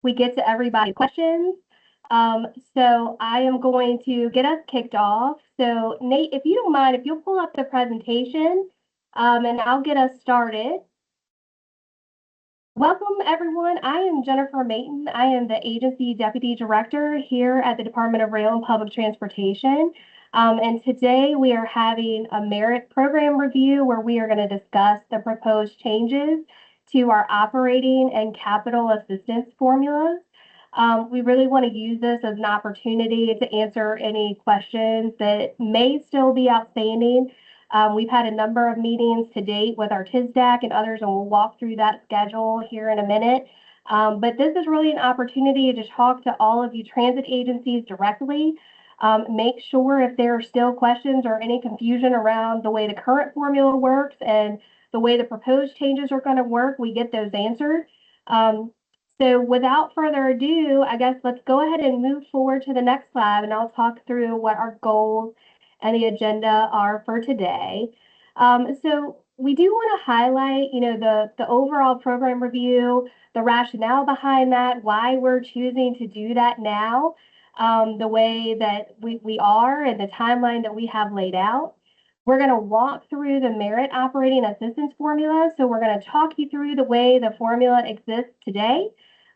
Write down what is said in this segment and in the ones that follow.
we get to everybody's questions. So I am going to get us kicked off. So Nate, if you don't mind, if you'll pull up the presentation, and I'll get us started. Welcome, everyone. I am Jennifer Mayton. I am the Agency Deputy Director here at the Department of Rail and Public Transportation. And today we are having a merit program review where we are going to discuss the proposed changes to our operating and capital assistance formulas. We really want to use this as an opportunity to answer any questions that may still be outstanding. We've had a number of meetings to date with our TISDAC and others, and we'll walk through that schedule here in a minute. But this is really an opportunity to talk to all of you transit agencies directly. Make sure if there are still questions or any confusion around the way the current formula works and the way the proposed changes are going to work, we get those answered. So without further ado, I guess let's go ahead and move forward to the next slide, and I'll talk through what our goals and the agenda are for today. So we do want to highlight, the overall program review, the rationale behind that, why we're choosing to do that now, the way that we are and the timeline that we have laid out. We're going to walk through the merit operating assistance formula. So we're going to talk you through the way the formula exists today.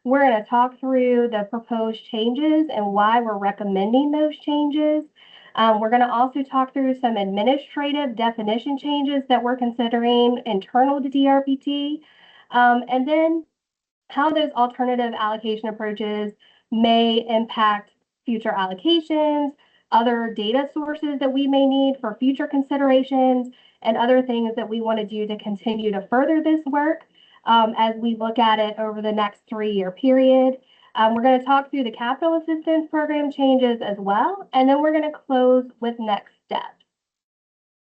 We're going to talk through the proposed changes and why we're recommending those changes. We're going to also talk through some administrative definition changes that we're considering internal to DRPT, and then how those alternative allocation approaches may impact future allocations, other data sources that we may need for future considerations, and other things that we want to do to continue to further this work as we look at it over the next 3-year period. We're going to talk through the capital assistance program changes as well, and then we're going to close with next steps.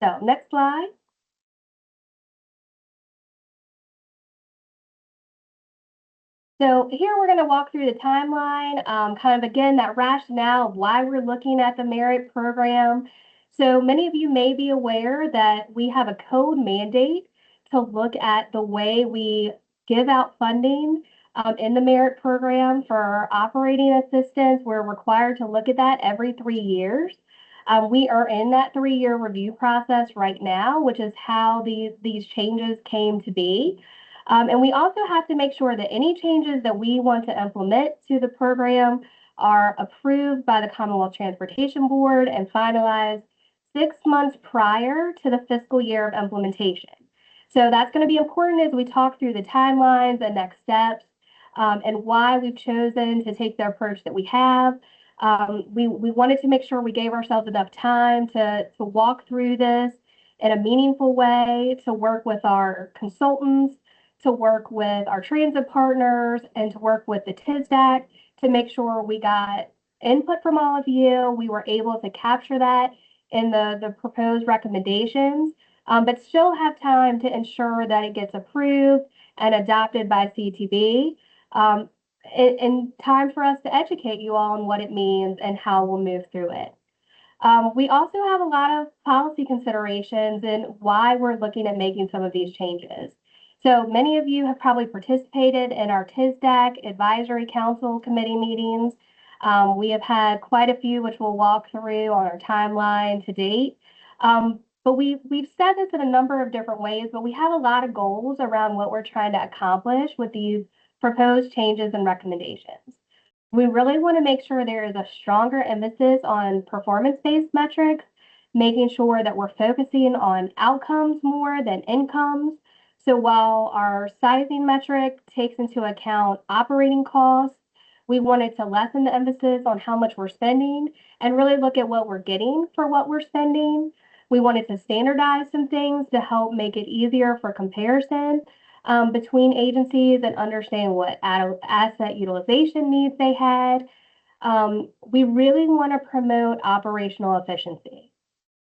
So next slide. So here we're going to walk through the timeline, kind of again, that rationale of why we're looking at the merit program. So many of you may be aware that we have a code mandate to look at the way we give out funding in the merit program for operating assistance. We're required to look at that every 3 years. We are in that 3-year review process right now, which is how these changes came to be. And we also have to make sure that any changes that we want to implement to the program are approved by the Commonwealth Transportation Board and finalized 6 months prior to the fiscal year of implementation. So that's going to be important as we talk through the timelines and next steps, and why we've chosen to take the approach that we have. We wanted to make sure we gave ourselves enough time to walk through this in a meaningful way, to work with our consultants, to work with our transit partners, and to work with the TISDAC to make sure we got input from all of you. We were able to capture that in the proposed recommendations, but still have time to ensure that it gets approved and adopted by CTB, in time for us to educate you all on what it means and how we'll move through it. We also have a lot of policy considerations and why we're looking at making some of these changes. So many of you have probably participated in our TISDAC Advisory Council Committee meetings. We have had quite a few, which we'll walk through on our timeline to date. But we've said this in a number of different ways, but we have a lot of goals around what we're trying to accomplish with these proposed changes and recommendations. We really want to make sure there is a stronger emphasis on performance-based metrics, making sure that we're focusing on outcomes more than incomes. So while our sizing metric takes into account operating costs, we wanted to lessen the emphasis on how much we're spending and really look at what we're getting for what we're spending. We wanted to standardize some things to help make it easier for comparison between agencies and understand what asset utilization needs they had. We really want to promote operational efficiency.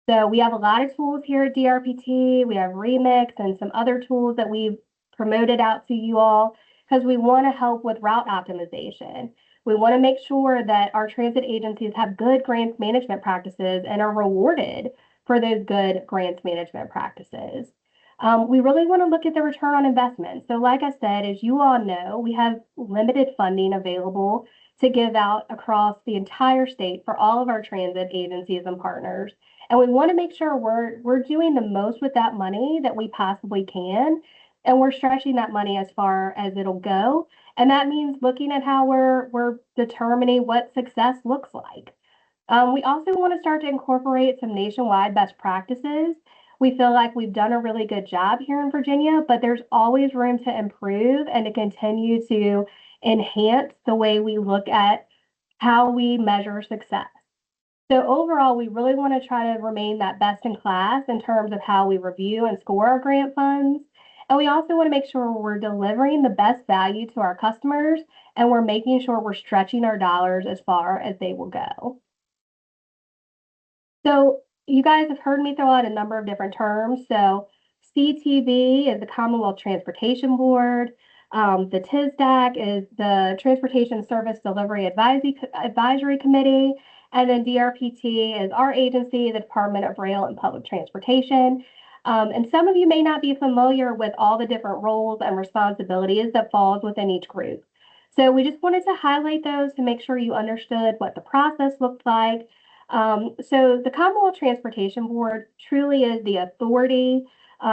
So we have a lot of tools here at DRPT. We have Remix and some other tools that we've promoted out to you all because we want to help with route optimization. We want to make sure that our transit agencies have good grants management practices and are rewarded for those good grants management practices. We really want to look at the return on investment. So like I said, as you all know, we have limited funding available to give out across the entire state for all of our transit agencies and partners. And we want to make sure we're doing the most with that money that we possibly can. And we're stretching that money as far as it'll go. And that means looking at how we're determining what success looks like. We also want to start to incorporate some nationwide best practices. We feel like we've done a really good job here in Virginia, but there's always room to improve and to continue to enhance the way we look at how we measure success. So overall, we really want to try to remain that best in class in terms of how we review and score our grant funds. And we also want to make sure we're delivering the best value to our customers and we're making sure we're stretching our dollars as far as they will go. So you guys have heard me throw out a number of different terms. So CTB is the Commonwealth Transportation Board. The TSDAC is the Transportation Service Delivery Advisory Committee. And then DRPT is our agency, the Department of Rail and Public Transportation. And some of you may not be familiar with all the different roles and responsibilities that falls within each group. So we just wanted to highlight those to make sure you understood what the process looked like. So the Commonwealth Transportation Board truly is the authority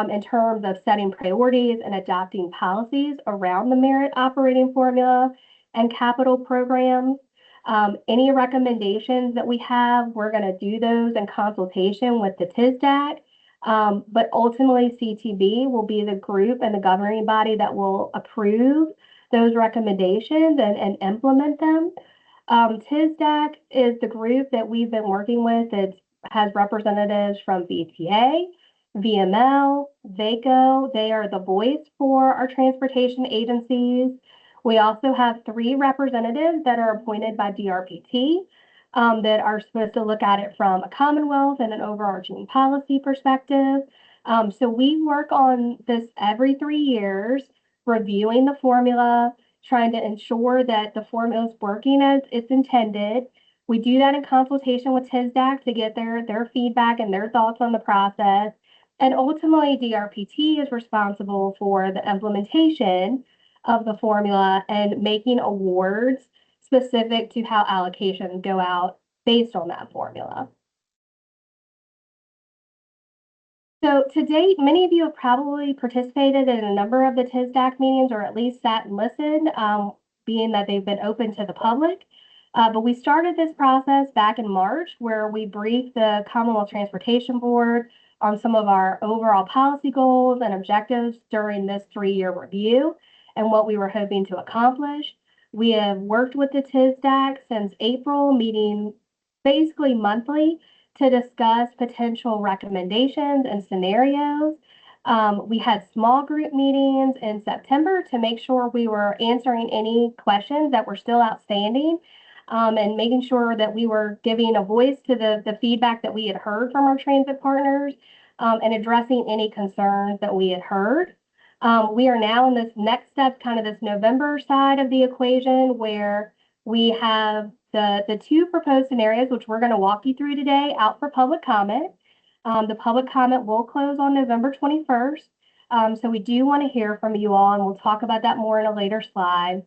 in terms of setting priorities and adopting policies around the merit operating formula and capital programs. Any recommendations that we have, we're going to do those in consultation with the TSDAC. But ultimately, CTB will be the group and the governing body that will approve those recommendations and implement them. TSDAC is the group that we've been working with. It has representatives from VTA, VML, VACO. They are the voice for our transportation agencies. We also have 3 representatives that are appointed by DRPT that are supposed to look at it from a Commonwealth and an overarching policy perspective. So we work on this every 3 years, reviewing the formula, trying to ensure that the formula is working as it's intended. We do that in consultation with TSDAC to get their feedback and their thoughts on the process. And ultimately, DRPT is responsible for the implementation of the formula and making awards specific to how allocations go out based on that formula. So to date, many of you have probably participated in a number of the TSDAC meetings or at least sat and listened, being that they've been open to the public. But we started this process back in March where we briefed the Commonwealth Transportation Board on some of our overall policy goals and objectives during this 3-year review and what we were hoping to accomplish. We have worked with the TSDAC since April, meeting basically monthly to discuss potential recommendations and scenarios. We had small group meetings in September to make sure we were answering any questions that were still outstanding and making sure that we were giving a voice to the feedback that we had heard from our transit partners and addressing any concerns that we had heard. We are now in this next step, kind of this November side of the equation where we have the 2 proposed scenarios, which we're going to walk you through today, out for public comment. The public comment will close on November 21st. So we do want to hear from you all, and we'll talk about that more in a later slide.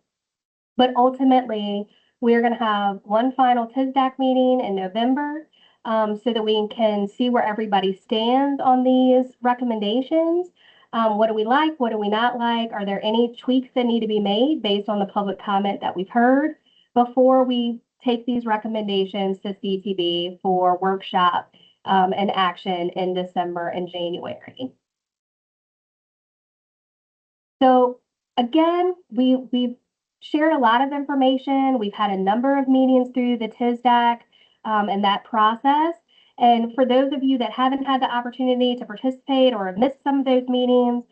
But ultimately, we're going to have one final TSDAC meeting in November so that we can see where everybody stands on these recommendations. What do we like? What do we not like? Are there any tweaks that need to be made based on the public comment that we've heard before we take these recommendations to CTB for workshop and action in December and January? So again, we've shared a lot of information. We've had a number of meetings through the TSDAC and that process. And for those of you that haven't had the opportunity to participate or have missed some of those meetings,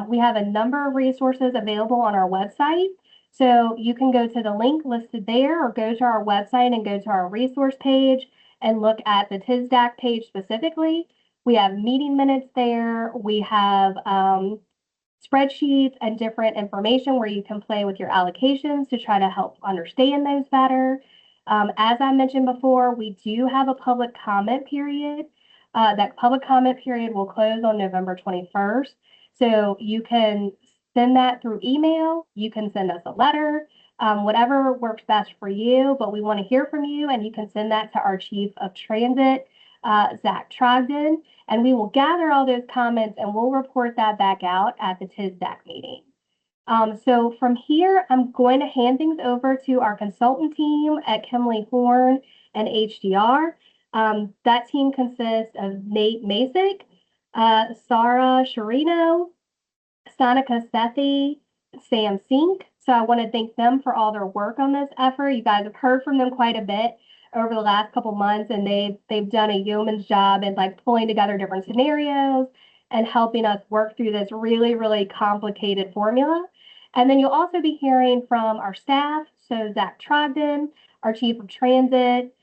we have a number of resources available on our website. So you can go to the link listed there or go to our website and go to our resource page and look at the TSDAC page specifically. We have meeting minutes there. We have spreadsheets and different information where you can play with your allocations to try to help understand those better. As I mentioned before, we do have a public comment period That public comment period will close on November 21st. So you can send that through email. You can send us a letter, whatever works best for you. But we want to hear from you, and you can send that to our Chief of Transit, Zach Trogdon, and we will gather all those comments and we'll report that back out at the TISDAC meeting. So from here, I'm going to hand things over to our consultant team at Kimley Horn and HDR. That team consists of Nate Masick, Sarah Sharino, Sonika Sethi, Sam Sink. So I want to thank them for all their work on this effort. You guys have heard from them quite a bit over the last couple months, and they've done a yeoman's job in like pulling together different scenarios and helping us work through this really, really complicated formula. And then you'll also be hearing from our staff. So Zach Trogdon, our Chief of Transit,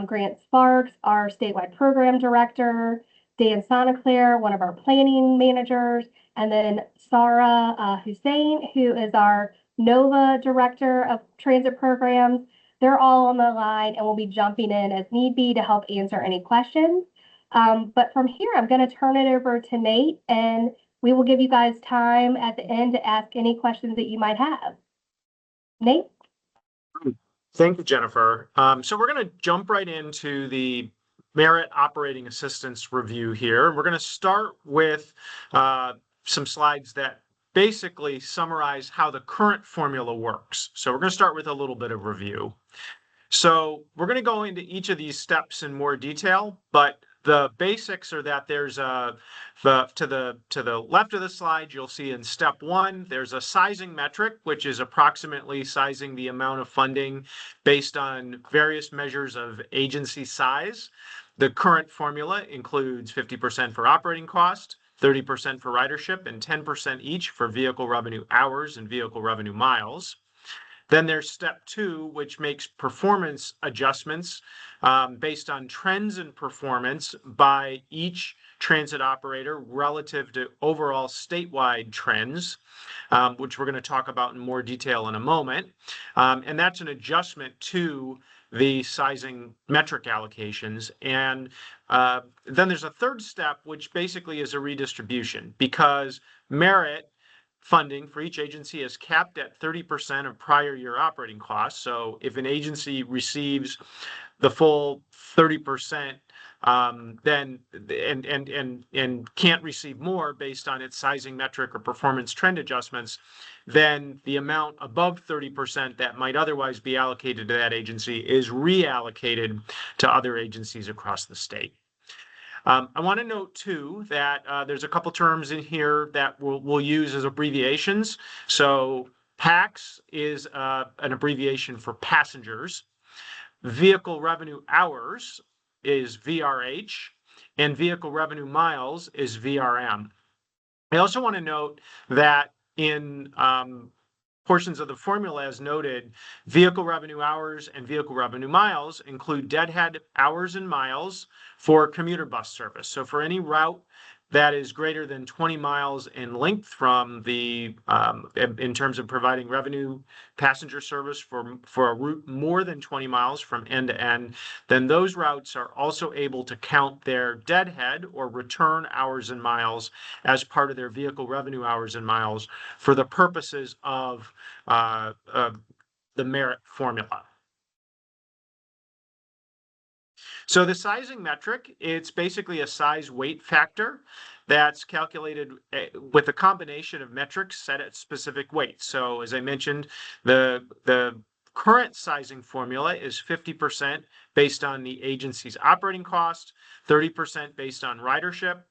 Grant Sparks, our statewide program director, Dan Sonaclair, one of our planning managers, and then Sarah Hussein, who is our NOVA director of transit programs. They're all on the line and will be jumping in as need be to help answer any questions. But from here, I'm going to turn it over to Nate, and we will give you guys time at the end to ask any questions that you might have. Nate? Thank you, Jennifer. So we're going to jump right into the Merit Operating Assistance review here. We're going to start with some slides that basically summarize how the current formula works. So we're going to start with a little bit of review. So we're going to go into each of these steps in more detail, but the basics are that there's to the left of the slide, you'll see in step 1, there's a sizing metric, which is approximately sizing the amount of funding based on various measures of agency size. The current formula includes 50% for operating cost, 30% for ridership, and 10% each for vehicle revenue hours and vehicle revenue miles. Then there's step 2, which makes performance adjustments based on trends in performance by each transit operator relative to overall statewide trends, which we're going to talk about in more detail in a moment. And that's an adjustment to the sizing metric allocations. And then there's a third step, which basically is a redistribution, because merit funding for each agency is capped at 30% of prior year operating costs. So if an agency receives the full 30%, then and can't receive more based on its sizing metric or performance trend adjustments, then the amount above 30% that might otherwise be allocated to that agency is reallocated to other agencies across the state. I want to note, too, that there's a couple terms in here that we'll use as abbreviations. So PAX is an abbreviation for passengers. Vehicle revenue hours is VRH, and vehicle revenue miles is VRM. I also want to note that in portions of the formula, as noted, vehicle revenue hours and vehicle revenue miles include deadhead hours and miles for commuter bus service. So for any route that is greater than 20 miles in length from the, in terms of providing revenue passenger service for a route more than 20 miles from end to end, then those routes are also able to count their deadhead or return hours and miles as part of their vehicle revenue hours and miles for the purposes of the merit formula. So the sizing metric, it's basically a size weight factor that's calculated with a combination of metrics set at specific weights. So as I mentioned, the current sizing formula is 50% based on the agency's operating cost, 30% based on ridership,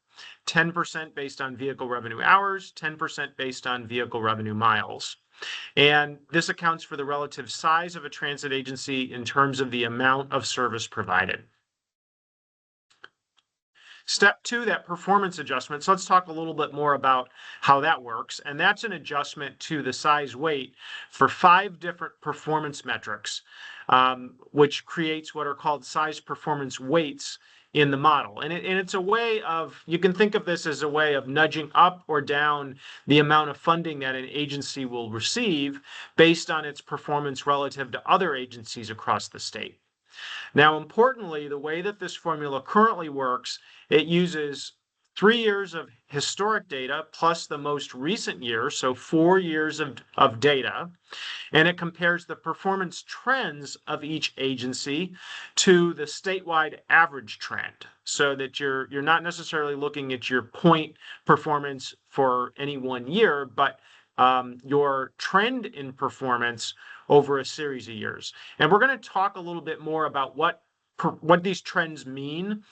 10% based on vehicle revenue hours, 10% based on vehicle revenue miles. And this accounts for the relative size of a transit agency in terms of the amount of service provided. Step 2, that performance adjustment. So let's talk a little bit more about how that works. And that's an adjustment to the size weight for 5 different performance metrics, which creates what are called size performance weights in the model. And it's a way of, you can think of this as a way of nudging up or down the amount of funding that an agency will receive based on its performance relative to other agencies across the state. Now, importantly, the way that this formula currently works it uses 3 years of historic data plus the most recent year, so 4 years of data, and it compares the performance trends of each agency to the statewide average trend, so that you're not necessarily looking at your point performance for any one year, but your trend in performance over a series of years. And we're going to talk a little bit more about what these trends mean.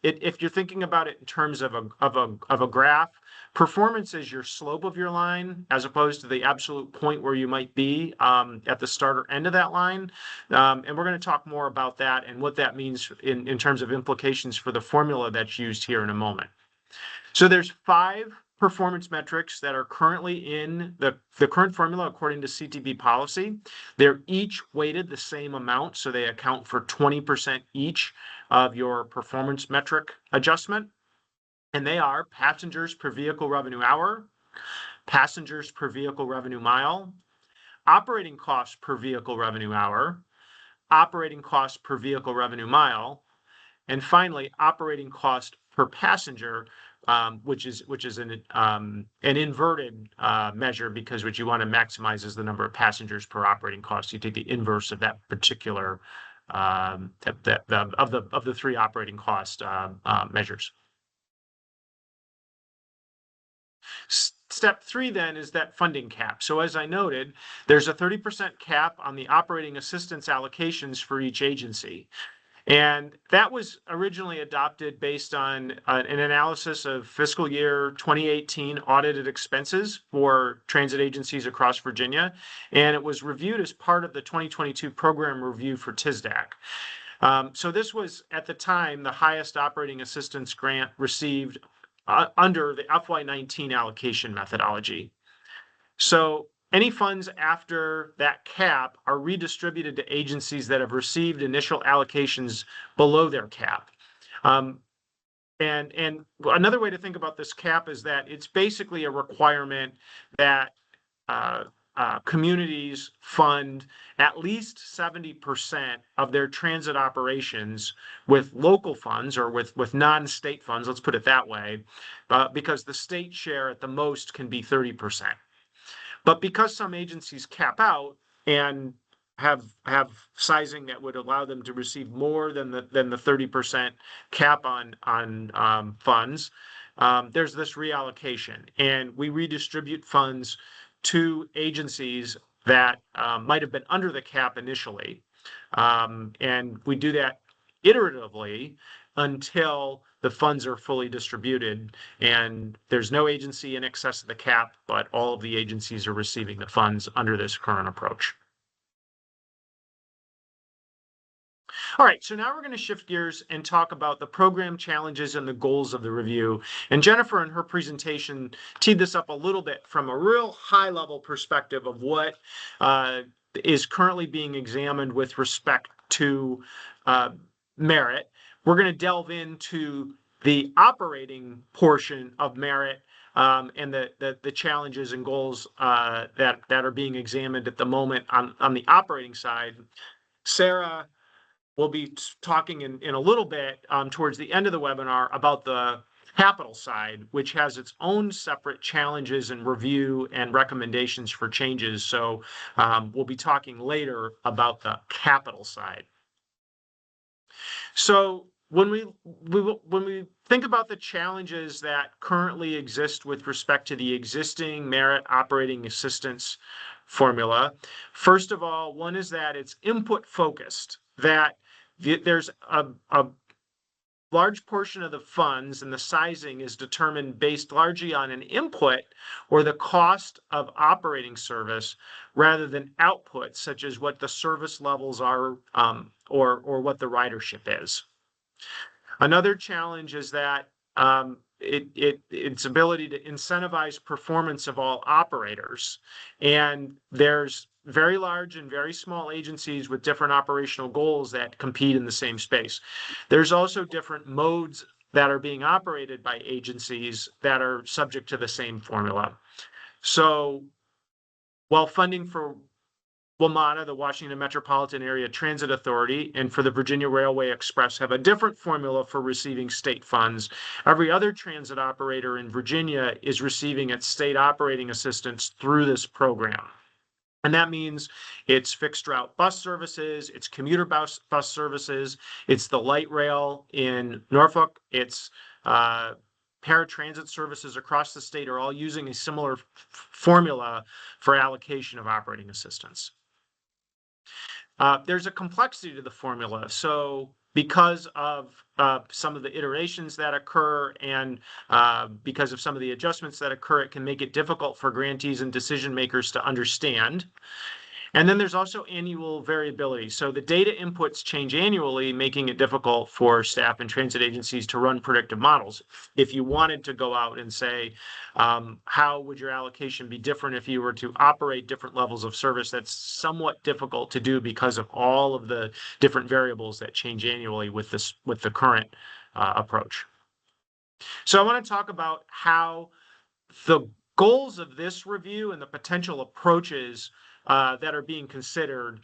If you're thinking about it in terms of a graph, performance is your slope of your line as opposed to the absolute point where you might be at the start or end of that line. And we're going to talk more about that and what that means in terms of implications for the formula that's used here in a moment. So there's 5 performance metrics that are currently in the current formula according to CTB policy. They're each weighted the same amount, so they account for 20% each of your performance metric adjustment. And they are passengers per vehicle revenue hour, passengers per vehicle revenue mile, operating costs per vehicle revenue hour, operating costs per vehicle revenue mile, and finally, operating cost per passenger, which is an inverted measure, because what you want to maximize is the number of passengers per operating cost. You take the inverse of that particular of the 3 operating cost measures. Step 3 then is that funding cap. So as I noted, there's a 30% cap on the operating assistance allocations for each agency. And that was originally adopted based on an analysis of fiscal year 2018 audited expenses for transit agencies across Virginia. And it was reviewed as part of the 2022 program review for TSDAC. So this was, at the time, the highest operating assistance grant received under the FY19 allocation methodology. So any funds after that cap are redistributed to agencies that have received initial allocations below their cap. And another way to think about this cap is that it's basically a requirement that communities fund at least 70% of their transit operations with local funds or with non-state funds, let's put it that way, because the state share at the most can be 30%. But because some agencies cap out and have sizing that would allow them to receive more than the 30% cap on funds, there's this reallocation, and we redistribute funds to agencies that might have been under the cap initially, and we do that iteratively until the funds are fully distributed, and there's no agency in excess of the cap, but all of the agencies are receiving the funds under this current approach. All right, so now we're going to shift gears and talk about the program challenges and the goals of the review. And Jennifer, in her presentation, teed this up a little bit from a real high-level perspective of what is currently being examined with respect to merit. We're going to delve into the operating portion of merit and the challenges and goals that are being examined at the moment on the operating side. Sarah will be talking in a little bit towards the end of the webinar about the capital side, which has its own separate challenges and review and recommendations for changes. So we'll be talking later about the capital side. So when we think about the challenges that currently exist with respect to the existing merit operating assistance formula, first of all, one is that it's input focused, that there's a large portion of the funds and the sizing is determined based largely on an input or the cost of operating service rather than output, such as what the service levels are or what the ridership is. Another challenge is that its ability to incentivize performance of all operators. And there's very large and very small agencies with different operational goals that compete in the same space. There's also different modes that are being operated by agencies that are subject to the same formula. So while funding for WMATA, the Washington Metropolitan Area Transit Authority, and for the Virginia Railway Express have a different formula for receiving state funds. Every other transit operator in Virginia is receiving its state operating assistance through this program. And that means it's fixed route bus services, it's commuter bus services, it's the light rail in Norfolk, it's paratransit services across the state are all using a similar formula for allocation of operating assistance. There's a complexity to the formula. So because of some of the iterations that occur and because of some of the adjustments that occur, it can make it difficult for grantees and decision makers to understand. And then there's also annual variability. So the data inputs change annually, making it difficult for staff and transit agencies to run predictive models. If you wanted to go out and say, how would your allocation be different if you were to operate different levels of service, that's somewhat difficult to do because of all of the different variables that change annually with the current approach. So I want to talk about how the goals of this review and the potential approaches that are being considered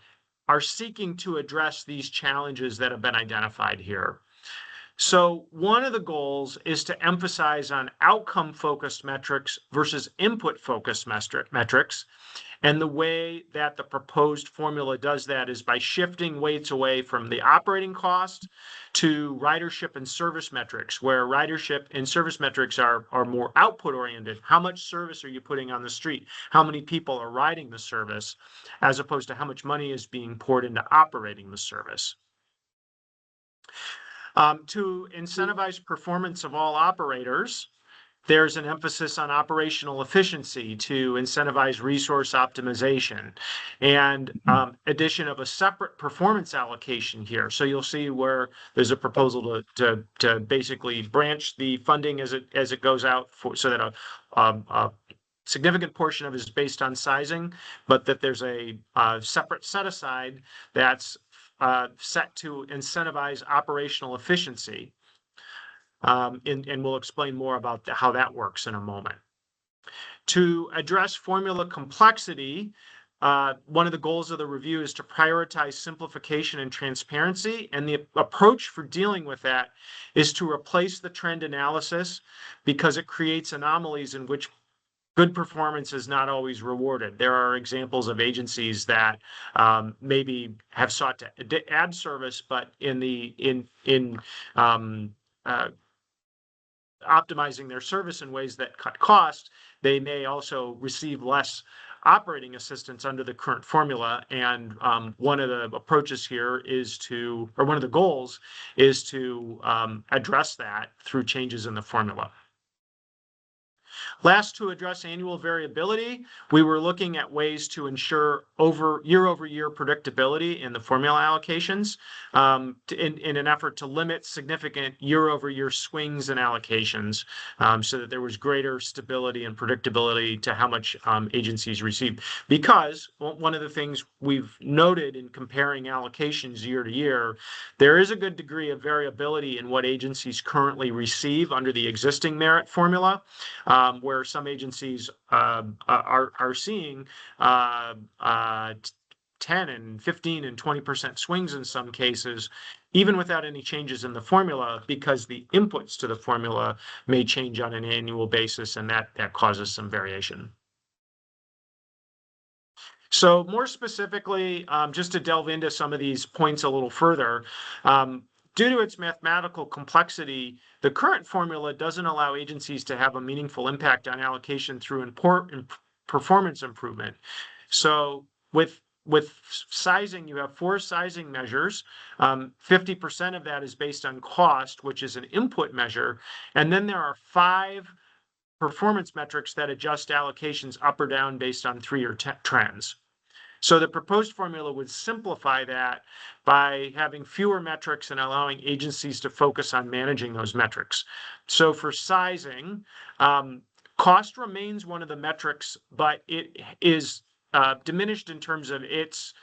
are seeking to address these challenges that have been identified here. So one of the goals is to emphasize on outcome-focused metrics versus input-focused metrics. And the way that the proposed formula does that is by shifting weights away from the operating cost to ridership and service metrics, where ridership and service metrics are more output oriented. How much service are you putting on the street? How many people are riding the service, as opposed to how much money is being poured into operating the service. To incentivize performance of all operators, there's an emphasis on operational efficiency to incentivize resource optimization and addition of a separate performance allocation here. So you'll see where there's a proposal to basically branch the funding as it goes out so that a significant portion of it is based on sizing, but that there's a separate set aside that's set to incentivize operational efficiency. And we'll explain more about how that works in a moment. To address formula complexity, one of the goals of the review is to prioritize simplification and transparency, and the approach for dealing with that is to replace the trend analysis because it creates anomalies in which good performance is not always rewarded. There are examples of agencies that maybe have sought to add service, but in optimizing their service in ways that cut costs, they may also receive less operating assistance under the current formula. And one of the approaches here is or one of the goals is to address that through changes in the formula. Last, to address annual variability, we were looking at ways to ensure year-over-year predictability in the formula allocations in an effort to limit significant year-over-year swings in allocations so that there was greater stability and predictability to how much agencies receive. Because one of the things we've noted in comparing allocations year to year, there is a good degree of variability in what agencies currently receive under the existing merit formula. Where some agencies are seeing 10 and 15 and 20% swings in some cases, even without any changes in the formula, because the inputs to the formula may change on an annual basis, and that causes some variation. So more specifically, just to delve into some of these points a little further, due to its mathematical complexity, the current formula doesn't allow agencies to have a meaningful impact on allocation through performance improvement. So with sizing, you have 4 sizing measures. 50% of that is based on cost, which is an input measure. And then there are 5 performance metrics that adjust allocations up or down based on 3-year trends. So the proposed formula would simplify that by having fewer metrics and allowing agencies to focus on managing those metrics. So for sizing, cost remains one of the metrics, but it is diminished in terms of its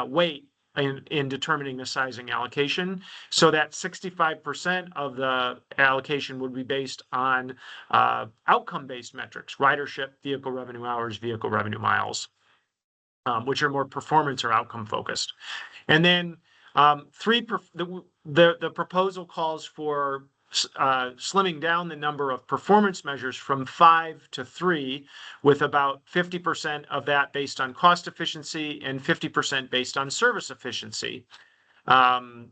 weight in determining the sizing allocation. So that 65% of the allocation would be based on outcome-based metrics: ridership, vehicle revenue hours, vehicle revenue miles. which are more performance or outcome focused. And then the proposal calls for slimming down the number of performance measures from 5 to 3, with about 50% of that based on cost efficiency and 50% based on service efficiency.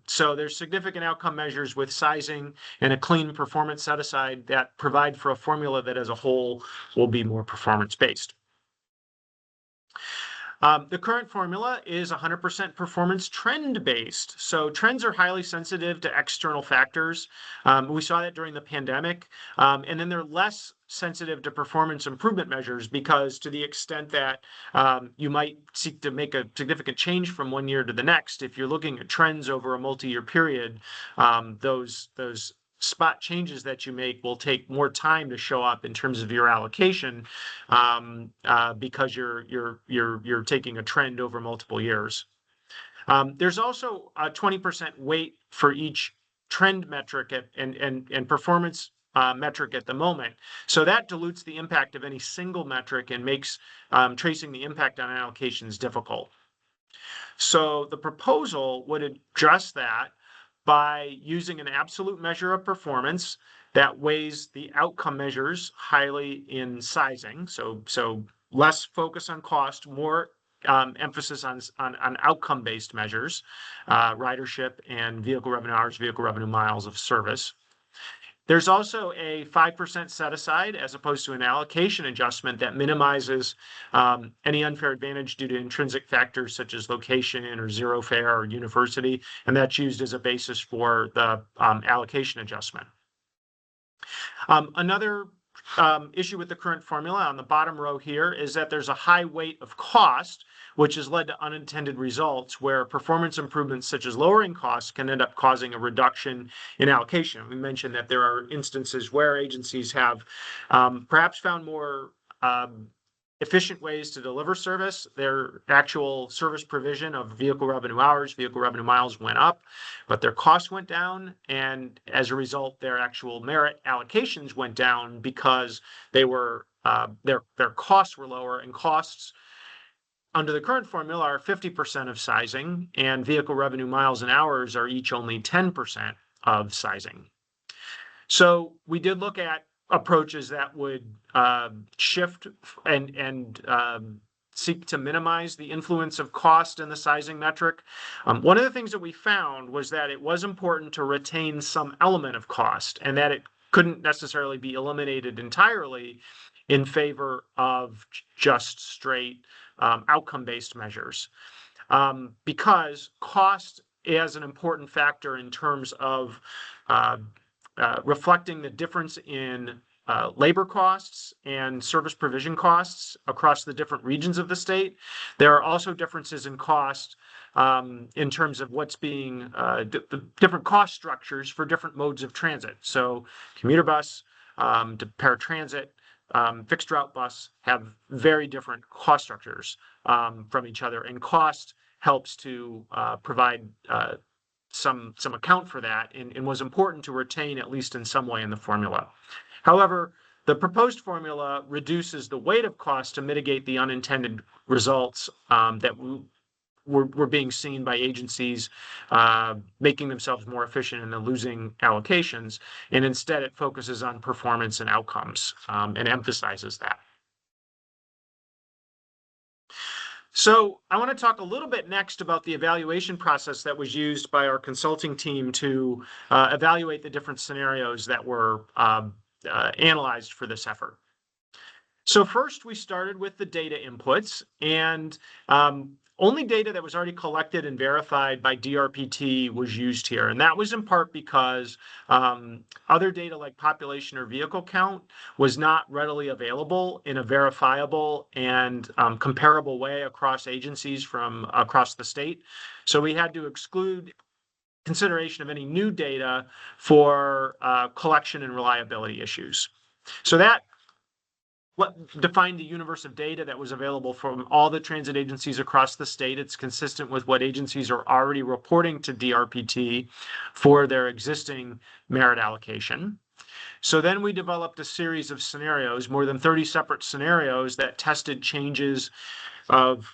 So there's significant outcome measures with sizing and a clean performance set aside that provide for a formula that as a whole will be more performance based. The current formula is 100% performance trend based. So trends are highly sensitive to external factors. We saw that during the pandemic. And then they're less sensitive to performance improvement measures, because to the extent that you might seek to make a significant change from one year to the next, if you're looking at trends over a multi-year period, those spot changes that you make will take more time to show up in terms of your allocation, because you're taking a trend over multiple years. There's also a 20% weight for each trend metric and performance metric at the moment. So that dilutes the impact of any single metric and makes tracing the impact on allocations difficult. So the proposal would address that by using an absolute measure of performance that weighs the outcome measures highly in sizing. So less focus on cost, more emphasis on outcome-based measures, ridership and vehicle revenue hours, vehicle revenue miles of service. There's also a 5% set aside as opposed to an allocation adjustment that minimizes any unfair advantage due to intrinsic factors such as location or zero fare or university, and that's used as a basis for the allocation adjustment. Another issue with the current formula on the bottom row here is that there's a high weight of cost, which has led to unintended results where performance improvements such as lowering costs can end up causing a reduction in allocation. We mentioned that there are instances where agencies have perhaps found more efficient ways to deliver service. Their actual service provision of vehicle revenue hours, vehicle revenue miles went up, but their costs went down. And as a result, their actual merit allocations went down because they were their costs were lower, and costs under the current formula are 50% of sizing, and vehicle revenue miles and hours are each only 10% of sizing. So we did look at approaches that would shift and seek to minimize the influence of cost in the sizing metric. One of the things that we found was that it was important to retain some element of cost, and that it couldn't necessarily be eliminated entirely in favor of just straight outcome-based measures, because cost is an important factor in terms of reflecting the difference in labor costs and service provision costs across the different regions of the state. There are also differences in cost in terms of what's being different cost structures for different modes of transit. So commuter bus, paratransit, fixed route bus have very different cost structures from each other, and cost helps to provide some account for that, and was important to retain at least in some way in the formula. However, the proposed formula reduces the weight of cost to mitigate the unintended results that were being seen by agencies making themselves more efficient and then losing allocations, and instead it focuses on performance and outcomes and emphasizes that. So I want to talk a little bit next about the evaluation process that was used by our consulting team to evaluate the different scenarios that were analyzed for this effort. So first, we started with the data inputs, and only data that was already collected and verified by DRPT was used here. And that was in part because other data like population or vehicle count was not readily available in a verifiable and comparable way across agencies from across the state. So we had to exclude consideration of any new data for collection and reliability issues. So that defined the universe of data that was available from all the transit agencies across the state. It's consistent with what agencies are already reporting to DRPT for their existing merit allocation. So then we developed a series of scenarios, more than 30 separate scenarios that tested changes of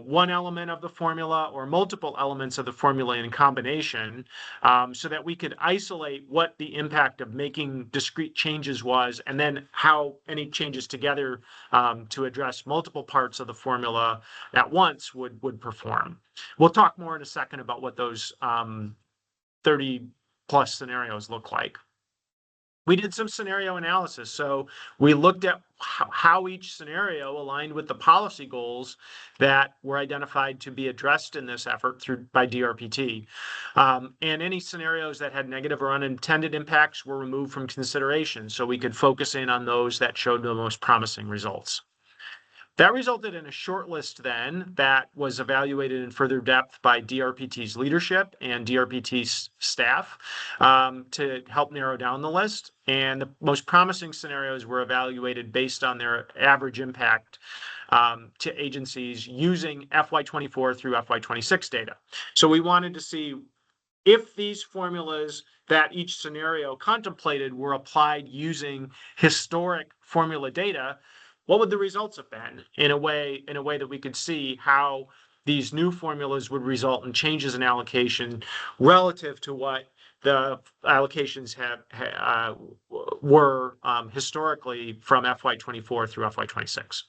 one element of the formula or multiple elements of the formula in combination, so that we could isolate what the impact of making discrete changes was, and then how any changes together to address multiple parts of the formula at once would perform. We'll talk more in a second about what those 30 plus scenarios look like. We did some scenario analysis. So we looked at how each scenario aligned with the policy goals that were identified to be addressed in this effort by DRPT. And any scenarios that had negative or unintended impacts were removed from consideration, so we could focus in on those that showed the most promising results. That resulted in a short list then that was evaluated in further depth by DRPT's leadership and DRPT's staff to help narrow down the list. And the most promising scenarios were evaluated based on their average impact to agencies using FY24 through FY26 data. So we wanted to see if these formulas that each scenario contemplated were applied using historic formula data, what would the results have been in a way that we could see how these new formulas would result in changes in allocation relative to what the allocations were historically from FY24 through FY26.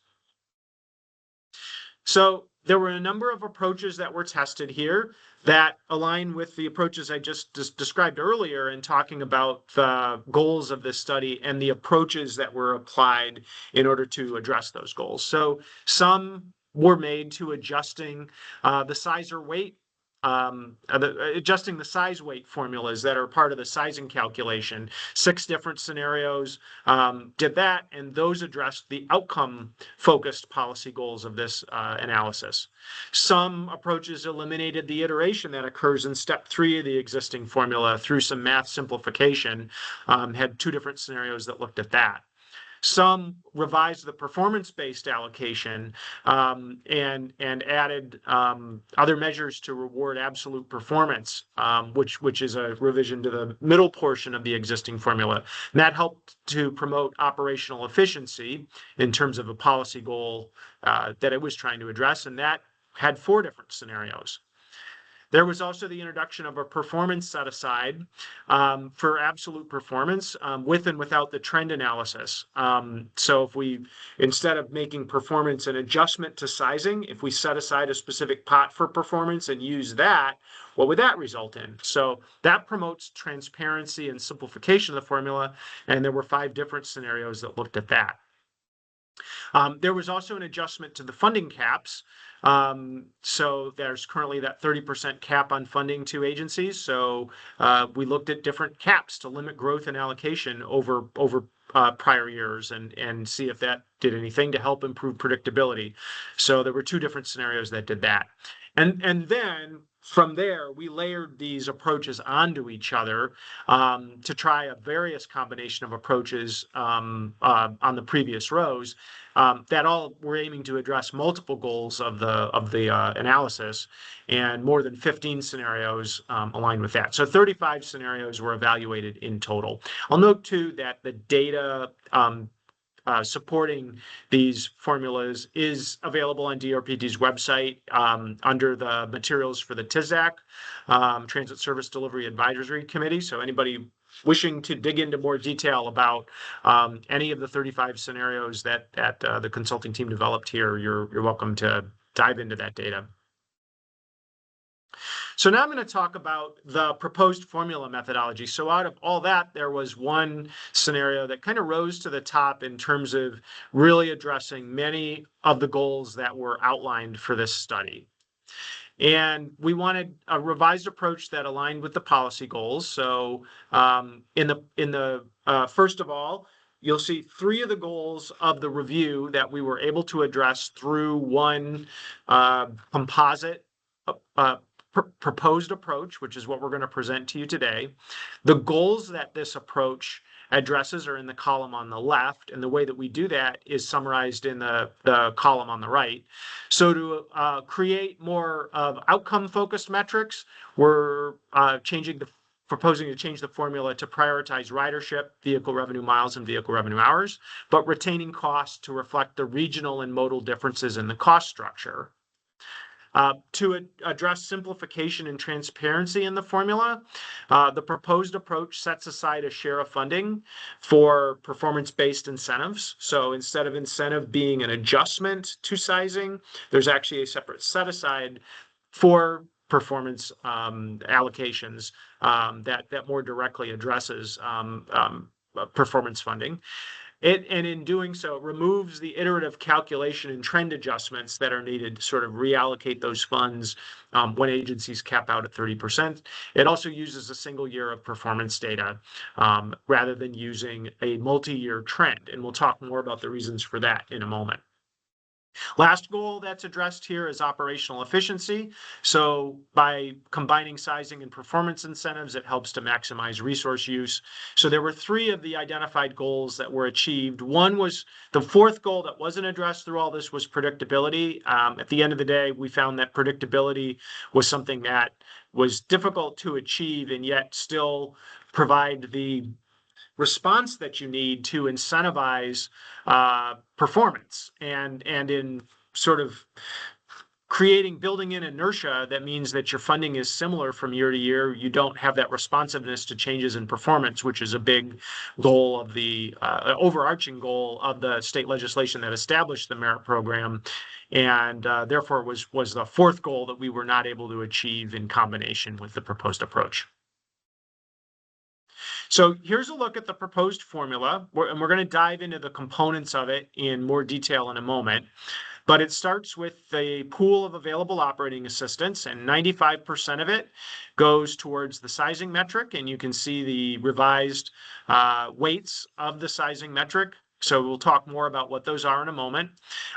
So there were a number of approaches that were tested here that align with the approaches I just described earlier in talking about the goals of this study and the approaches that were applied in order to address those goals. So some were made to adjusting the size or weight, adjusting the size weight formulas that are part of the sizing calculation. 6 different scenarios did that, and those addressed the outcome focused policy goals of this analysis. Some approaches eliminated the iteration that occurs in step 3 of the existing formula through some math simplification, had 2 different scenarios that looked at that. Some revised the performance-based allocation and added other measures to reward absolute performance, which is a revision to the middle portion of the existing formula. And that helped to promote operational efficiency in terms of a policy goal that it was trying to address, and that had 4 different scenarios. There was also the introduction of a performance set aside for absolute performance with and without the trend analysis. So if we, instead of making performance an adjustment to sizing, if we set aside a specific pot for performance and use that, what would that result in? So that promotes transparency and simplification of the formula, and there were 5 different scenarios that looked at that. There was also an adjustment to the funding caps. So there's currently that 30% cap on funding to agencies. So we looked at different caps to limit growth and allocation over prior years and see if that did anything to help improve predictability. So there were 2 different scenarios that did that. And then from there, we layered these approaches onto each other to try a various combination of approaches on the previous rows that all were aiming to address multiple goals of the analysis, and more than 15 scenarios aligned with that. So 35 scenarios were evaluated in total. I'll note too that the data supporting these formulas is available on DRPT's website under the materials for the TSAC, Transit Service Delivery Advisory Committee. So anybody wishing to dig into more detail about any of the 35 scenarios that the consulting team developed here, you're welcome to dive into that data. So now I'm going to talk about the proposed formula methodology. So out of all that, there was one scenario that kind of rose to the top in terms of really addressing many of the goals that were outlined for this study. And we wanted a revised approach that aligned with the policy goals. So in the first of all, you'll see 3 of the goals of the review that we were able to address through one composite proposed approach, which is what we're going to present to you today. The goals that this approach addresses are in the column on the left, and the way that we do that is summarized in the column on the right. So to create more of outcome-focused metrics, we're proposing to change the formula to prioritize ridership, vehicle revenue miles, and vehicle revenue hours, but retaining costs to reflect the regional and modal differences in the cost structure. To address simplification and transparency in the formula, the proposed approach sets aside a share of funding for performance-based incentives. So instead of incentive being an adjustment to sizing, there's actually a separate set aside for performance allocations that more directly addresses performance funding. And in doing so, it removes the iterative calculation and trend adjustments that are needed to sort of reallocate those funds when agencies cap out at 30%. It also uses a single year of performance data rather than using a multi-year trend. And we'll talk more about the reasons for that in a moment. Last goal that's addressed here is operational efficiency. So by combining sizing and performance incentives, it helps to maximize resource use. So there were 3 of the identified goals that were achieved. One was the 4th goal that wasn't addressed through all this was predictability. At the end of the day, we found that predictability was something that was difficult to achieve and yet still provide the response that you need to incentivize performance and in sort of building in inertia. That means that your funding is similar from year to year. You don't have that responsiveness to changes in performance, which is a big goal of the overarching goal of the state legislation that established the merit program, and therefore was the 4th goal that we were not able to achieve in combination with the proposed approach. So here's a look at the proposed formula, and we're going to dive into the components of it in more detail in a moment. But it starts with a pool of available operating assistants, and 95% of it goes towards the sizing metric. And you can see the revised weights of the sizing metric. So we'll talk more about what those are in a moment.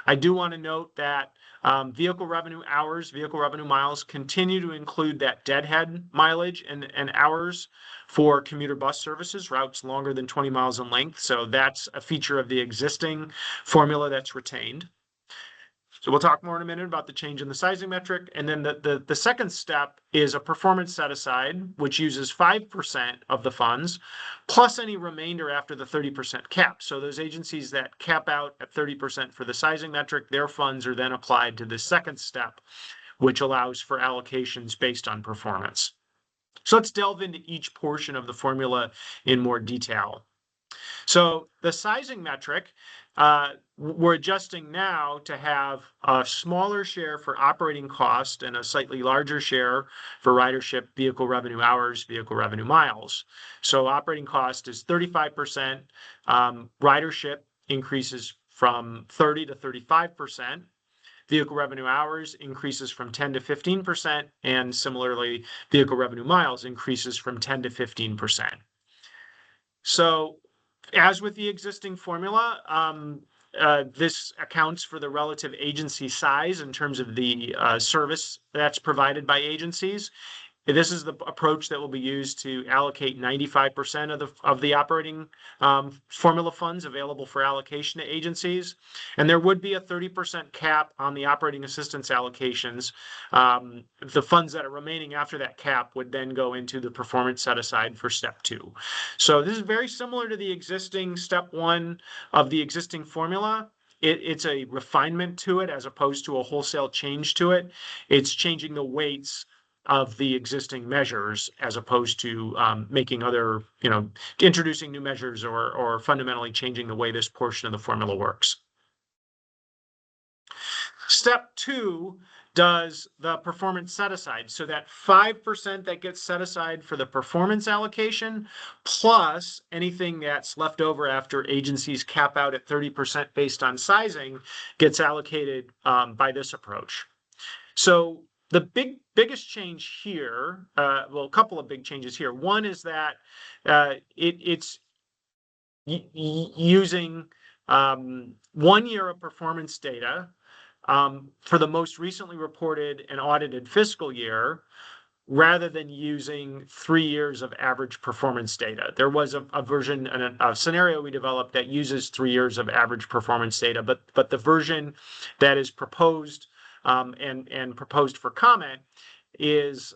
I do want to note that vehicle revenue hours, vehicle revenue miles continue to include that deadhead mileage and hours for commuter bus services, routes longer than 20 miles in length. So that's a feature of the existing formula that's retained. So we'll talk more in a minute about the change in the sizing metric. And then the second step is a performance set aside, which uses 5% of the funds, plus any remainder after the 30% cap. So those agencies that cap out at 30% for the sizing metric, their funds are then applied to the second step, which allows for allocations based on performance. So let's delve into each portion of the formula in more detail. So the sizing metric, we're adjusting now to have a smaller share for operating cost and a slightly larger share for ridership, vehicle revenue hours, vehicle revenue miles. So operating cost is 35%. Ridership increases from 30 to 35%. Vehicle revenue hours increases from 10 to 15%. And similarly, vehicle revenue miles increases from 10 to 15%. So as with the existing formula, this accounts for the relative agency size in terms of the service that's provided by agencies. This is the approach that will be used to allocate 95% of the operating formula funds available for allocation to agencies. And there would be a 30% cap on the operating assistance allocations. The funds that are remaining after that cap would then go into the performance set aside for step 2. So this is very similar to the existing step 1 of the existing formula. It's a refinement to it as opposed to a wholesale change to it. It's changing the weights of the existing measures as opposed to making other, introducing new measures or fundamentally changing the way this portion of the formula works. Step 2 does the performance set aside. So that 5% that gets set aside for the performance allocation, plus anything that's left over after agencies cap out at 30% based on sizing, gets allocated by this approach. So the biggest change here, a couple of big changes here. One is that it's using 1 year of performance data for the most recently reported and audited fiscal year, rather than using 3 years of average performance data. There was a version and a scenario we developed that uses 3 years of average performance data, but the version that is proposed and proposed for comment is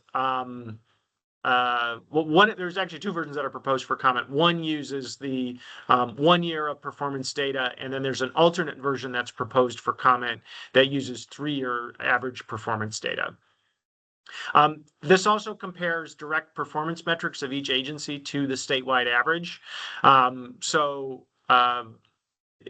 there's actually two versions that are proposed for comment. One uses the 1 year of performance data, and then there's an alternate version that's proposed for comment that uses 3-year average performance data. This also compares direct performance metrics of each agency to the statewide average.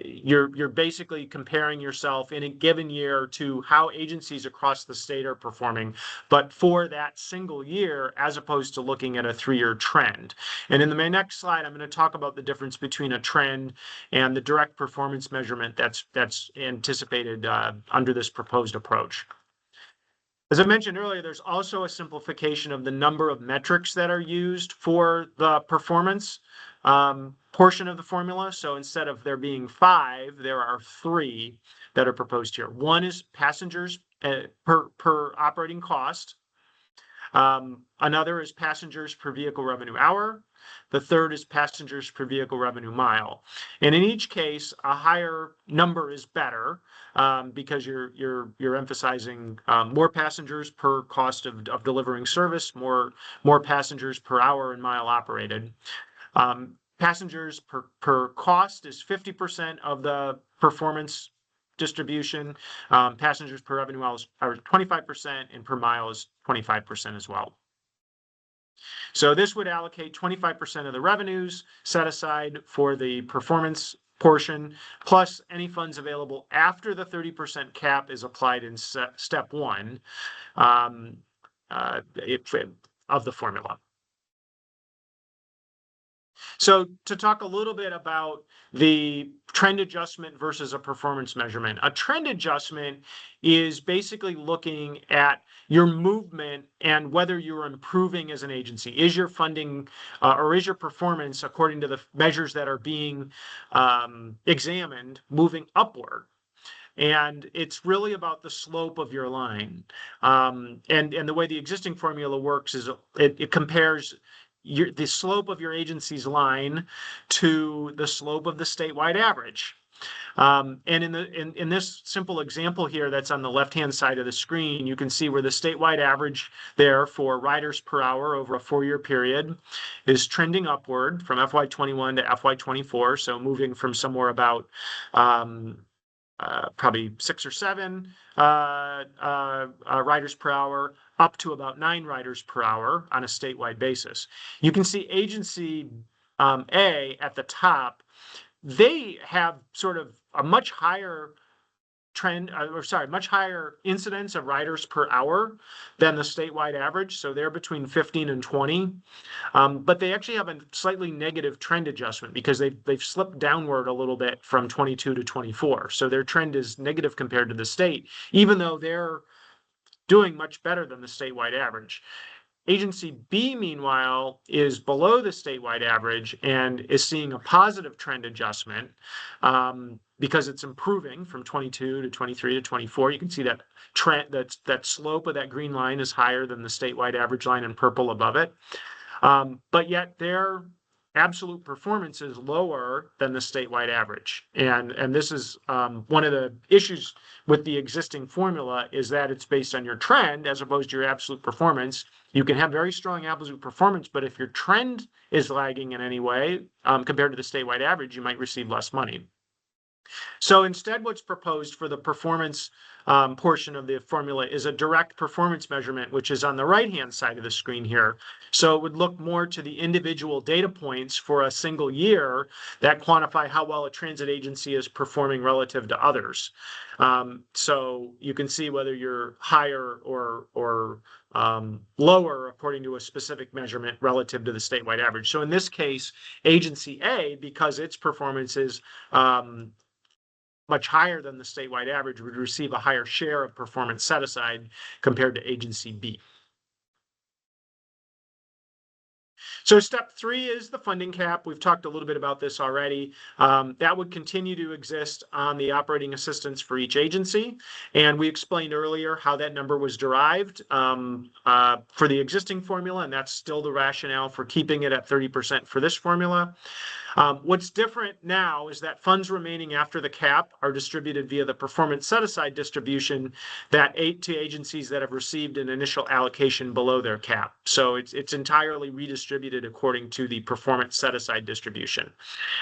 You're basically comparing yourself in a given year to how agencies across the state are performing, but for that single year, as opposed to looking at a 3-year trend. And in my next slide, I'm going to talk about the difference between a trend and the direct performance measurement that's anticipated under this proposed approach. As I mentioned earlier, there's also a simplification of the number of metrics that are used for the performance portion of the formula. So instead of there being 5, there are 3 that are proposed here. One is passengers per operating cost. Another is passengers per vehicle revenue hour. The third is passengers per vehicle revenue mile. And in each case, a higher number is better because you're emphasizing more passengers per cost of delivering service, more passengers per hour and mile operated. Passengers per cost is 50% of the performance distribution. Passengers per revenue miles are 25%, and per mile is 25% as well. So this would allocate 25% of the revenues set aside for the performance portion, plus any funds available after the 30% cap is applied in step 1 of the formula. So to talk a little bit about the trend adjustment versus a performance measurement. A trend adjustment is basically looking at your movement and whether you're improving as an agency. Is your funding or is your performance, according to the measures that are being examined, moving upward? And it's really about the slope of your line. And the way the existing formula works is it compares the slope of your agency's line to the slope of the statewide average. And in this simple example here that's on the left-hand side of the screen, you can see where the statewide average there for riders per hour over a 4-year period is trending upward from FY21 to FY24, so moving from somewhere about probably 6 or 7 riders per hour up to about 9 riders per hour on a statewide basis. You can see agency A at the top, they have sort of a much higher much higher incidence of riders per hour than the statewide average. So they're between 15 and 20. But they actually have a slightly negative trend adjustment because they've slipped downward a little bit from 22 to 24. So their trend is negative compared to the state, even though they're doing much better than the statewide average. Agency B, meanwhile, is below the statewide average and is seeing a positive trend adjustment because it's improving from 22 to 23 to 24. You can see that trend, that slope of that green line is higher than the statewide average line in purple above it. But yet their absolute performance is lower than the statewide average. And this is one of the issues with the existing formula, is that it's based on your trend as opposed to your absolute performance. You can have very strong absolute performance, but if your trend is lagging in any way compared to the statewide average, you might receive less money. So instead, what's proposed for the performance portion of the formula is a direct performance measurement, which is on the right-hand side of the screen here. So it would look more to the individual data points for a single year that quantify how well a transit agency is performing relative to others. So you can see whether you're higher or lower according to a specific measurement relative to the statewide average. So in this case, agency A, because its performance is much higher than the statewide average, would receive a higher share of performance set aside compared to agency B. So step 3 is the funding cap. We've talked a little bit about this already. That would continue to exist on the operating assistance for each agency. And we explained earlier how that number was derived for the existing formula, and that's still the rationale for keeping it at 30% for this formula. What's different now is that funds remaining after the cap are distributed via the performance set-aside distribution to agencies that have received an initial allocation below their cap. So it's entirely redistributed according to the performance set-aside distribution.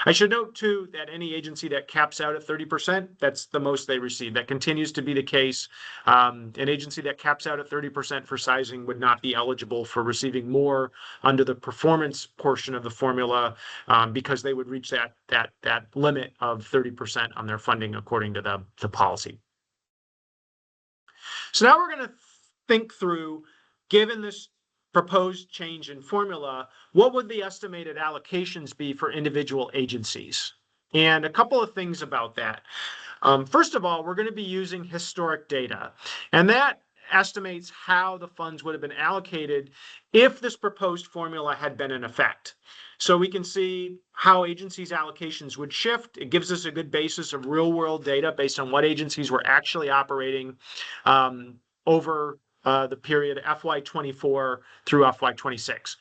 I should note, too, that any agency that caps out at 30%, that's the most they receive. That continues to be the case. An agency that caps out at 30% for sizing would not be eligible for receiving more under the performance portion of the formula because they would reach that limit of 30% on their funding according to the policy. So now we're going to think through, given this proposed change in formula, what would the estimated allocations be for individual agencies? And a couple of things about that. First of all, we're going to be using historic data, and that estimates how the funds would have been allocated if this proposed formula had been in effect. So we can see how agencies' allocations would shift. It gives us a good basis of real-world data based on what agencies were actually operating over the period FY24 through FY26.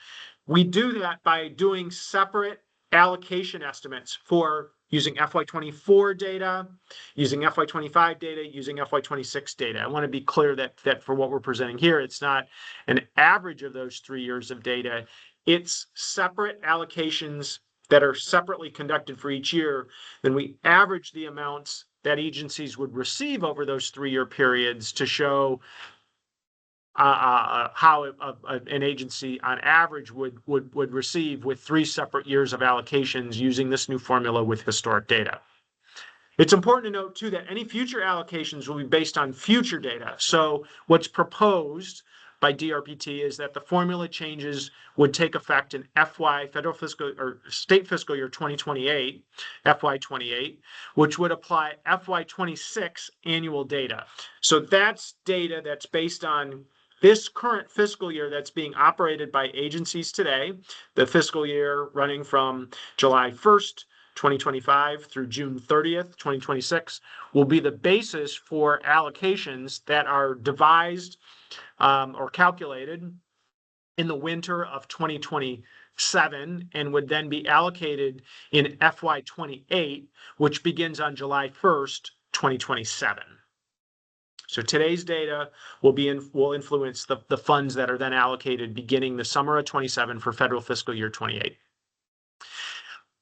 We do that by doing separate allocation estimates for using FY24 data, using FY25 data, using FY26 data. I want to be clear that for what we're presenting here, it's not an average of those 3 years of data. It's separate allocations that are separately conducted for each year. Then we average the amounts that agencies would receive over those 3-year periods to show how an agency on average would receive with 3 separate years of allocations using this new formula with historic data. It's important to note, too, that any future allocations will be based on future data. So what's proposed by DRPT is that the formula changes would take effect in federal fiscal or state fiscal year 2028, FY28, which would apply FY26 annual data. So that's data that's based on this current fiscal year that's being operated by agencies today, the fiscal year running from July 1st, 2025 through June 30th, 2026, will be the basis for allocations that are devised or calculated in the winter of 2027 and would then be allocated in FY28, which begins on July 1st, 2027. So today's data will influence the funds that are then allocated beginning the summer of 27 for federal fiscal year 28.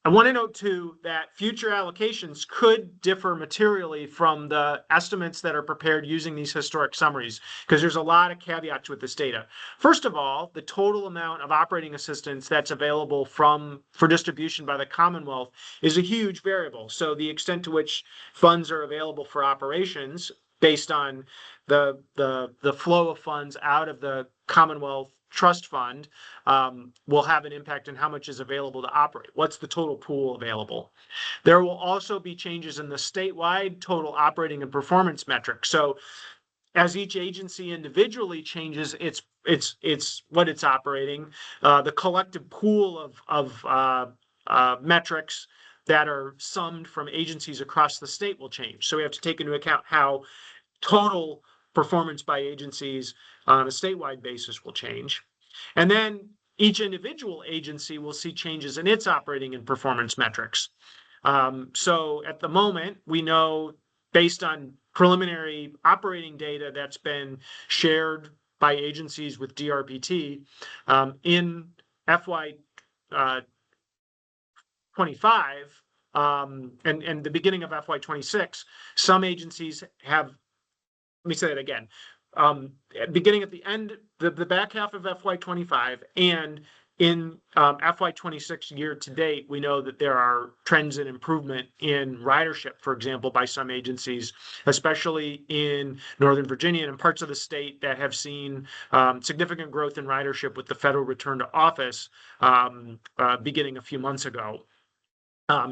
I want to note, too, that future allocations could differ materially from the estimates that are prepared using these historic summaries, because there's a lot of caveats with this data. First of all, the total amount of operating assistance that's available for distribution by the Commonwealth is a huge variable. So the extent to which funds are available for operations based on the flow of funds out of the Commonwealth Trust Fund will have an impact on how much is available to operate. What's the total pool available? There will also be changes in the statewide total operating and performance metrics. So as each agency individually changes its what it's operating, the collective pool of metrics that are summed from agencies across the state will change. So we have to take into account how total performance by agencies on a statewide basis will change. And then each individual agency will see changes in its operating and performance metrics. So at the moment, we know based on preliminary operating data that's been shared by agencies with DRPT in FY25 and the beginning of FY26, some agencies have, let me say that again, beginning at the end, the back half of FY25 and in FY26 year to date, we know that there are trends in improvement in ridership, for example, by some agencies, especially in Northern Virginia and parts of the state that have seen significant growth in ridership with the federal return to office beginning a few months ago.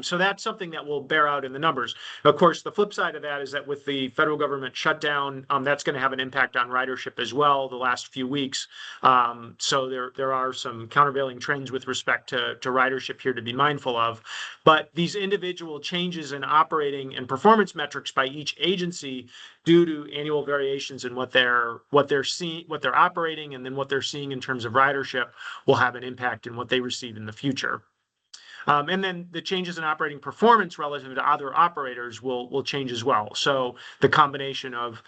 So that's something that will bear out in the numbers. Of course, the flip side of that is that with the federal government shutdown, that's going to have an impact on ridership as well the last few weeks. So there are some countervailing trends with respect to ridership here to be mindful of. But these individual changes in operating and performance metrics by each agency due to annual variations in what they're seeing, what they're operating, and then what they're seeing in terms of ridership will have an impact in what they receive in the future. And then the changes in operating performance relative to other operators will change as well. So the combination of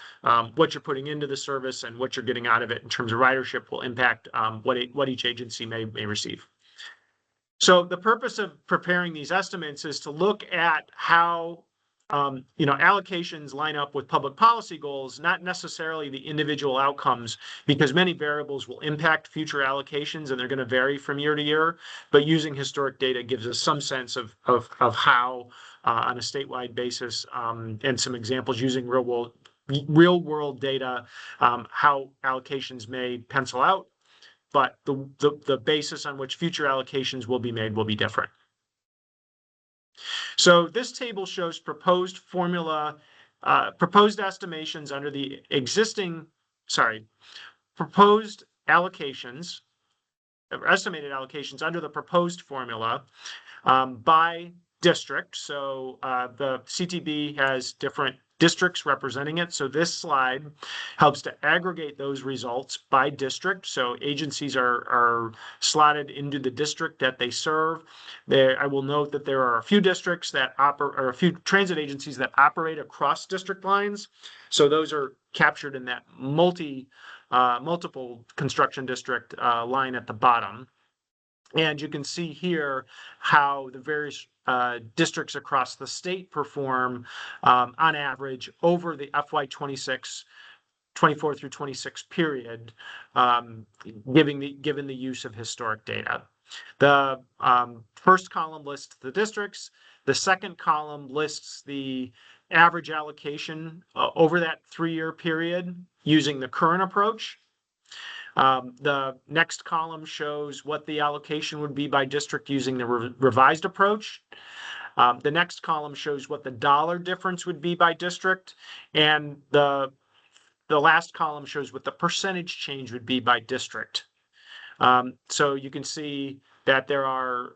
what you're putting into the service and what you're getting out of it in terms of ridership will impact what each agency may receive. So the purpose of preparing these estimates is to look at how allocations line up with public policy goals, not necessarily the individual outcomes, because many variables will impact future allocations and they're going to vary from year to year. But using historic data gives us some sense of how, on a statewide basis, and some examples using real world data, how allocations may pencil out. But the basis on which future allocations will be made will be different. So this table shows proposed estimations under the proposed allocations, or estimated allocations under the proposed formula by district. So the CTB has different districts representing it. So this slide helps to aggregate those results by district. So agencies are slotted into the district that they serve. I will note that there are a few districts that or a few transit agencies that operate across district lines. So those are captured in that multiple construction district line at the bottom. And you can see here how the various districts across the state perform on average over the FY26, 24 through 26 period, given the use of historic data. The first column lists the districts. The second column lists the average allocation over that 3-year period using the current approach. The next column shows what the allocation would be by district using the revised approach. The next column shows what the dollar difference would be by district, and the last column shows what the percentage change would be by district. So you can see that there are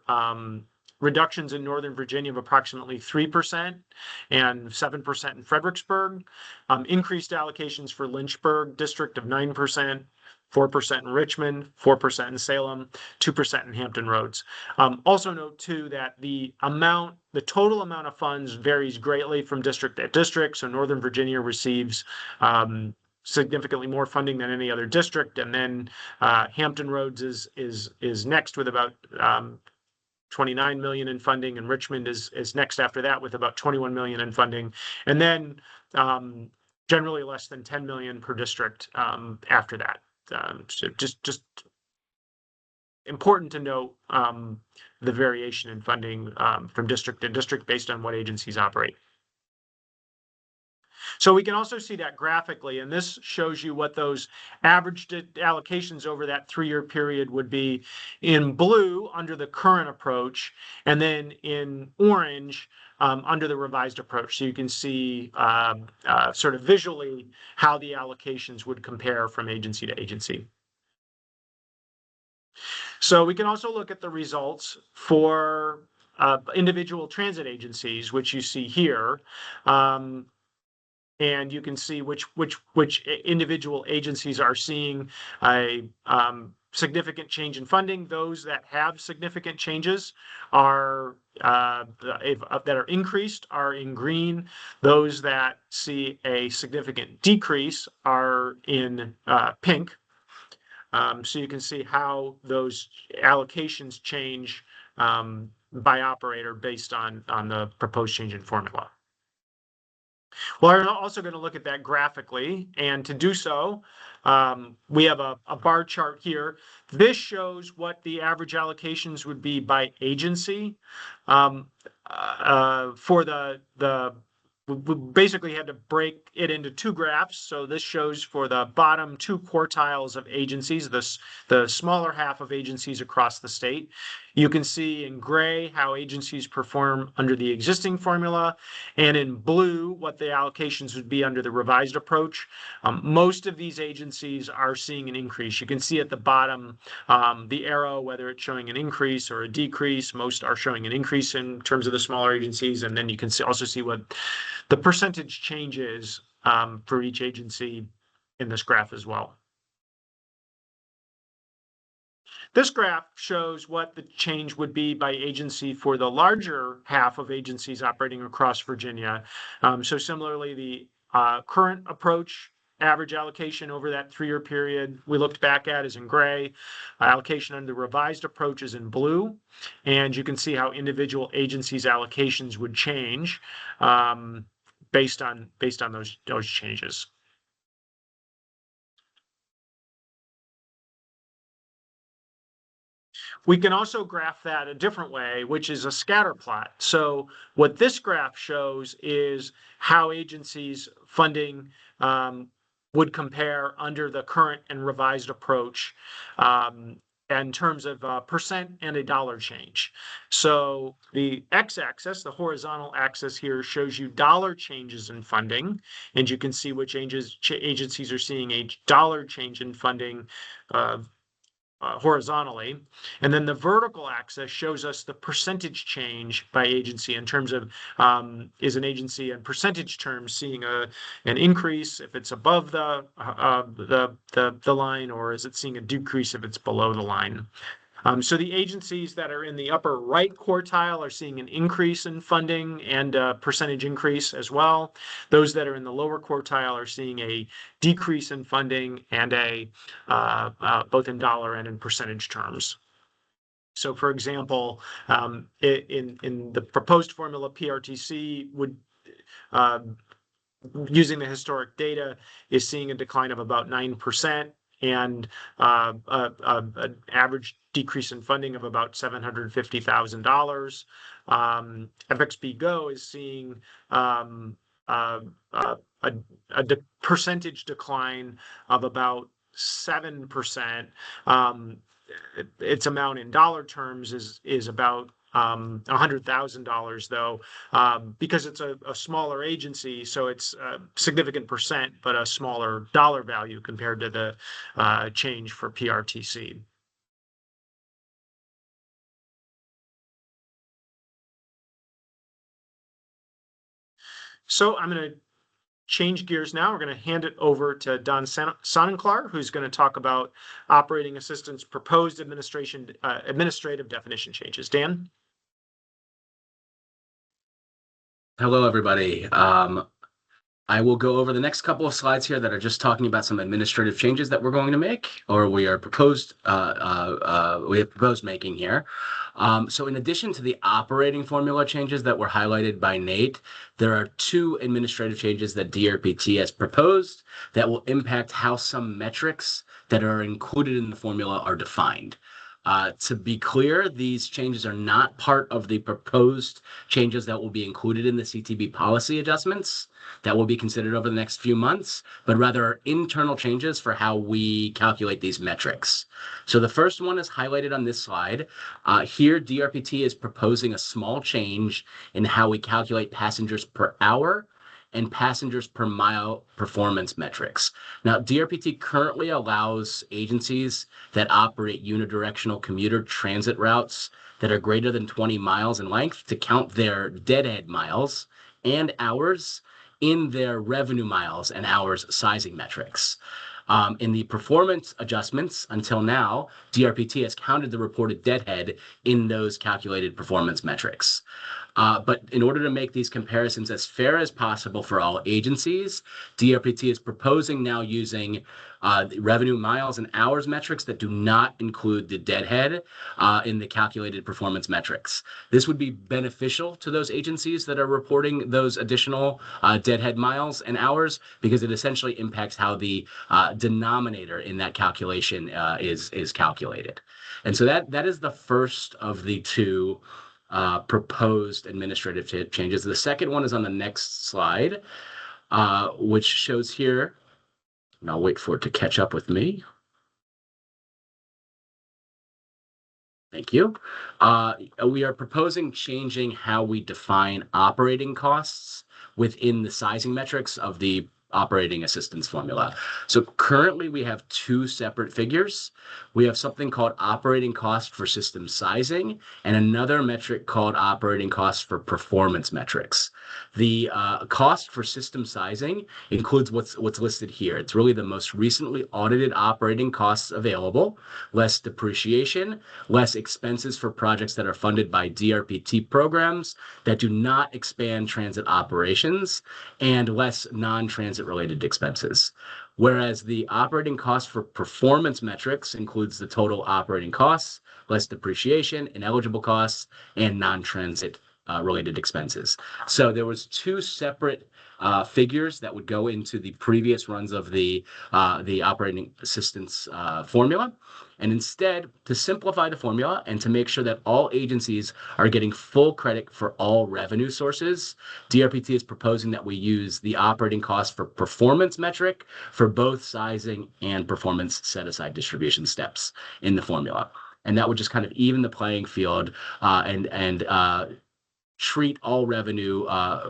reductions in Northern Virginia of approximately 3% and 7% in Fredericksburg, increased allocations for Lynchburg district of 9%, 4% in Richmond, 4% in Salem, 2% in Hampton Roads. Also note too that the total amount of funds varies greatly from district to district. So Northern Virginia receives significantly more funding than any other district, and then Hampton Roads is next with about 29 million in funding, and Richmond is next after that with about 21 million in funding, and then generally less than 10 million per district after that. So just important to note the variation in funding from district to district based on what agencies operate. So we can also see that graphically, and this shows you what those average allocations over that 3-year period would be in blue under the current approach, and then in orange under the revised approach. So you can see sort of visually how the allocations would compare from agency to agency. So we can also look at the results for individual transit agencies, which you see here. And you can see which individual agencies are seeing a significant change in funding. Those that have significant changes are that are increased are in green. Those that see a significant decrease are in pink. So you can see how those allocations change by operator based on the proposed change in formula. Well, we're also going to look at that graphically, and to do so, we have a bar chart here. This shows what the average allocations would be by agency for the we basically had to break it into two graphs. So this shows for the bottom two quartiles of agencies, the smaller half of agencies across the state. You can see in gray how agencies perform under the existing formula, and in blue what the allocations would be under the revised approach. Most of these agencies are seeing an increase. You can see at the bottom the arrow, whether it's showing an increase or a decrease. Most are showing an increase in terms of the smaller agencies, and then you can also see what the percentage changes for each agency in this graph as well. This graph shows what the change would be by agency for the larger half of agencies operating across Virginia. So similarly, the current approach average allocation over that 3-year period we looked back at is in gray. Allocation under the revised approach is in blue. And you can see how individual agencies' allocations would change based on those changes. We can also graph that a different way, which is a scatter plot. So what this graph shows is how agencies funding would compare under the current and revised approach in terms of percent and a dollar change. So the x-axis, the horizontal axis here, shows you dollar changes in funding, and you can see which agencies are seeing a dollar change in funding horizontally. And then the vertical axis shows us the percentage change by agency in terms of is an agency in percentage terms seeing an increase if it's above the line, or is it seeing a decrease if it's below the line? So the agencies that are in the upper right quartile are seeing an increase in funding and a percentage increase as well. Those that are in the lower quartile are seeing a decrease in funding and both in dollar and in percentage terms. So for example, in the proposed formula, PRTC would using the historic data is seeing a decline of about 9%. And an average decrease in funding of about $750,000. FXB Go is seeing a percentage decline of about 7%. Its amount in dollar terms is about $100,000 though, because it's a smaller agency, so it's a significant percent, but a smaller dollar value compared to the change for PRTC. So I'm going to change gears now. We're going to hand it over to Don Sonnenklar, who's going to talk about operating assistance proposed administrative definition changes. Dan? Hello, everybody. I will go over the next couple of slides here that are just talking about some administrative changes that we're going to make, or we have proposed making here. So in addition to the operating formula changes that were highlighted by Nate, there are 2 administrative changes that DRPT has proposed that will impact how some metrics that are included in the formula are defined. To be clear, these changes are not part of the proposed changes that will be included in the CTB policy adjustments that will be considered over the next few months, but rather are internal changes for how we calculate these metrics. So the first one is highlighted on this slide. Here, DRPT is proposing a small change in how we calculate passengers per hour and passengers per mile performance metrics. Now, DRPT currently allows agencies that operate unidirectional commuter transit routes that are greater than 20 miles in length to count their deadhead miles and hours in their revenue miles and hours sizing metrics. In the performance adjustments until now, DRPT has counted the reported deadhead in those calculated performance metrics. But in order to make these comparisons as fair as possible for all agencies, DRPT is proposing now using revenue miles and hours metrics that do not include the deadhead in the calculated performance metrics. This would be beneficial to those agencies that are reporting those additional deadhead miles and hours, because it essentially impacts how the denominator in that calculation is calculated. And so that is the first of the 2 proposed administrative changes. The second one is on the next slide, which shows here, and I'll wait for it to catch up with me. Thank you. We are proposing changing how we define operating costs within the sizing metrics of the operating assistance formula. So currently we have two separate figures. We have something called operating cost for system sizing and another metric called operating cost for performance metrics. The cost for system sizing includes what's listed here. It's really the most recently audited operating costs available, less depreciation, less expenses for projects that are funded by DRPT programs that do not expand transit operations, and less non-transit related expenses. Whereas the operating cost for performance metrics includes the total operating costs, less depreciation, ineligible costs, and non-transit related expenses. So there was two separate figures that would go into the previous runs of the operating assistance formula. And instead, to simplify the formula and to make sure that all agencies are getting full credit for all revenue sources, DRPT is proposing that we use the operating cost for performance metric for both sizing and performance set-aside distribution steps in the formula. And that would just kind of even the playing field and treat all revenue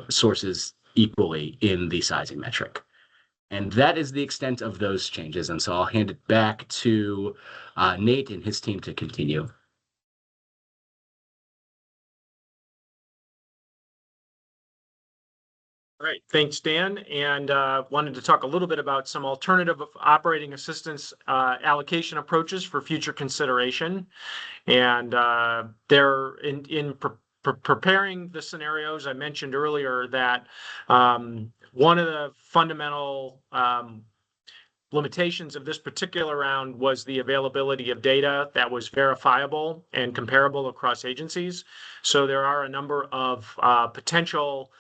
sources equally in the sizing metric. And that is the extent of those changes. And so I'll hand it back to Nate and his team to continue. All right, thanks, Dan. And wanted to talk a little bit about some alternative operating assistance allocation approaches for future consideration. And they're in preparing the scenarios. I mentioned earlier that one of the fundamental limitations of this particular round was the availability of data that was verifiable and comparable across agencies. So there are a number of potential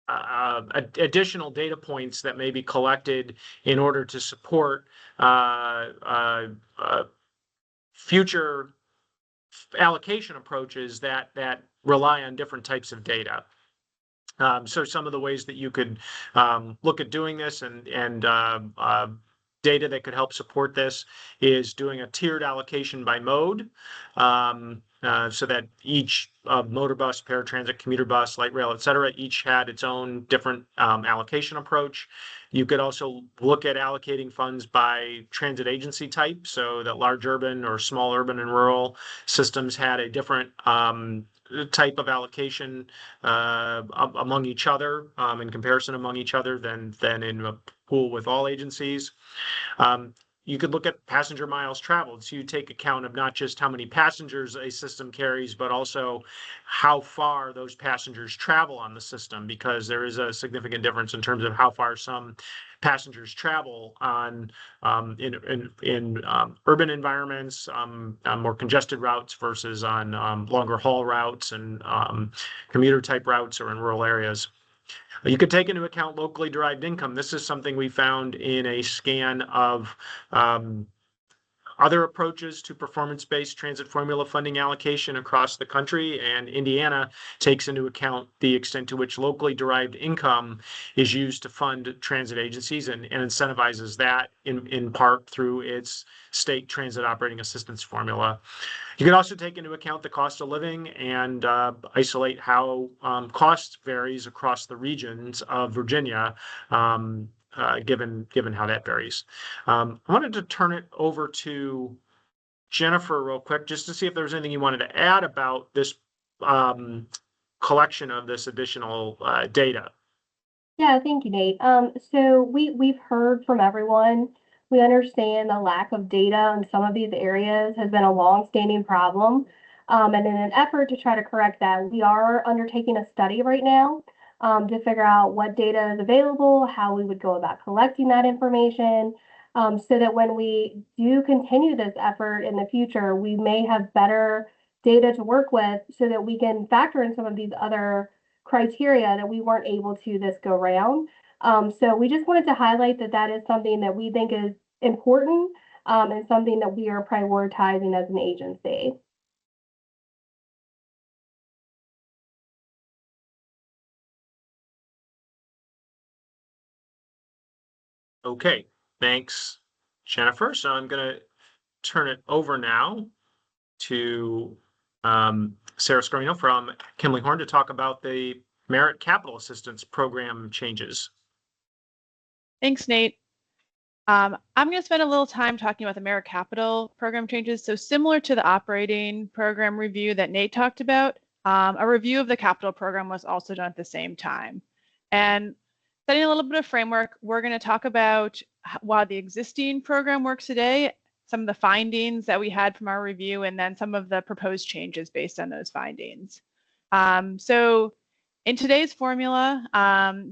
additional data points that may be collected in order to support future allocation approaches that rely on different types of data. So some of the ways that you could look at doing this and data that could help support this is doing a tiered allocation by mode, so that each motor bus, paratransit, commuter bus, light rail, et cetera, each had its own different allocation approach. You could also look at allocating funds by transit agency type, so that large urban or small urban and rural systems had a different type of allocation among each other, in comparison among each other than in a pool with all agencies. You could look at passenger miles traveled. So you take account of not just how many passengers a system carries, but also how far those passengers travel on the system, because there is a significant difference in terms of how far some passengers travel on in urban environments, on more congested routes versus on longer haul routes and commuter type routes or in rural areas. You could take into account locally derived income. This is something we found in a scan of other approaches to performance-based transit formula funding allocation across the country, and Indiana takes into account the extent to which locally derived income is used to fund transit agencies and incentivizes that in part through its state transit operating assistance formula. You can also take into account the cost of living and isolate how cost varies across the regions of Virginia, given how that varies. I wanted to turn it over to Jennifer real quick, just to see if there's anything you wanted to add about this collection of this additional data. Yeah, thank you, Nate. So we've heard from everyone. We understand the lack of data in some of these areas has been a long-standing problem. And in an effort to try to correct that, we are undertaking a study right now to figure out what data is available, how we would go about collecting that information, so that when we do continue this effort in the future, we may have better data to work with so that we can factor in some of these other criteria that we weren't able to this go round. So we just wanted to highlight that that is something that we think is important and something that we are prioritizing as an agency. Okay, thanks, Jennifer. So I'm going to turn it over now to Sarah Scarino from Kimley-Horn to talk about the Merit Capital Assistance Program changes. Thanks, Nate. I'm going to spend a little time talking about the Merit Capital program changes. So similar to the operating program review that Nate talked about, a review of the capital program was also done at the same time. And setting a little bit of framework, we're going to talk about how the existing program works today, some of the findings that we had from our review, and then some of the proposed changes based on those findings. So in today's formula,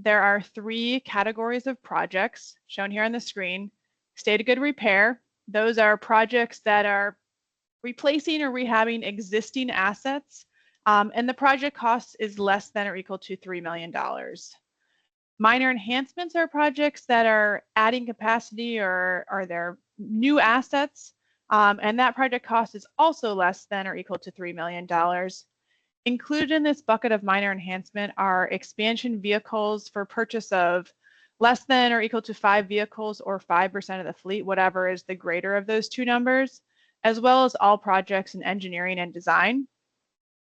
there are 3 categories of projects shown here on the screen. State of good repair, those are projects that are replacing or rehabbing existing assets, and the project cost is less than or equal to $3 million. Minor enhancements are projects that are adding capacity or are there new assets, and that project cost is also less than or equal to $3 million. Included in this bucket of minor enhancement are expansion vehicles for purchase of less than or equal to 5 vehicles or 5% of the fleet, whatever is the greater of those 2 numbers, as well as all projects in engineering and design.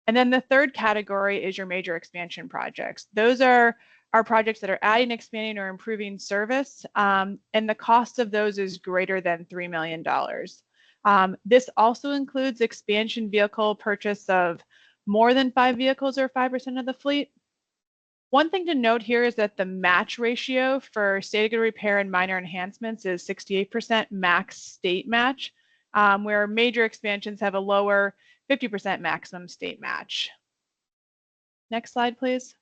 And then the third category is your major expansion projects. Those are projects that are adding, expanding, or improving service, and the cost of those is greater than $3 million. This also includes expansion vehicle purchase of more than 5 vehicles or 5% of the fleet. One thing to note here is that the match ratio for state of good repair and minor enhancements is 68% max state match, where major expansions have a lower 50% maximum state match. Next slide, please.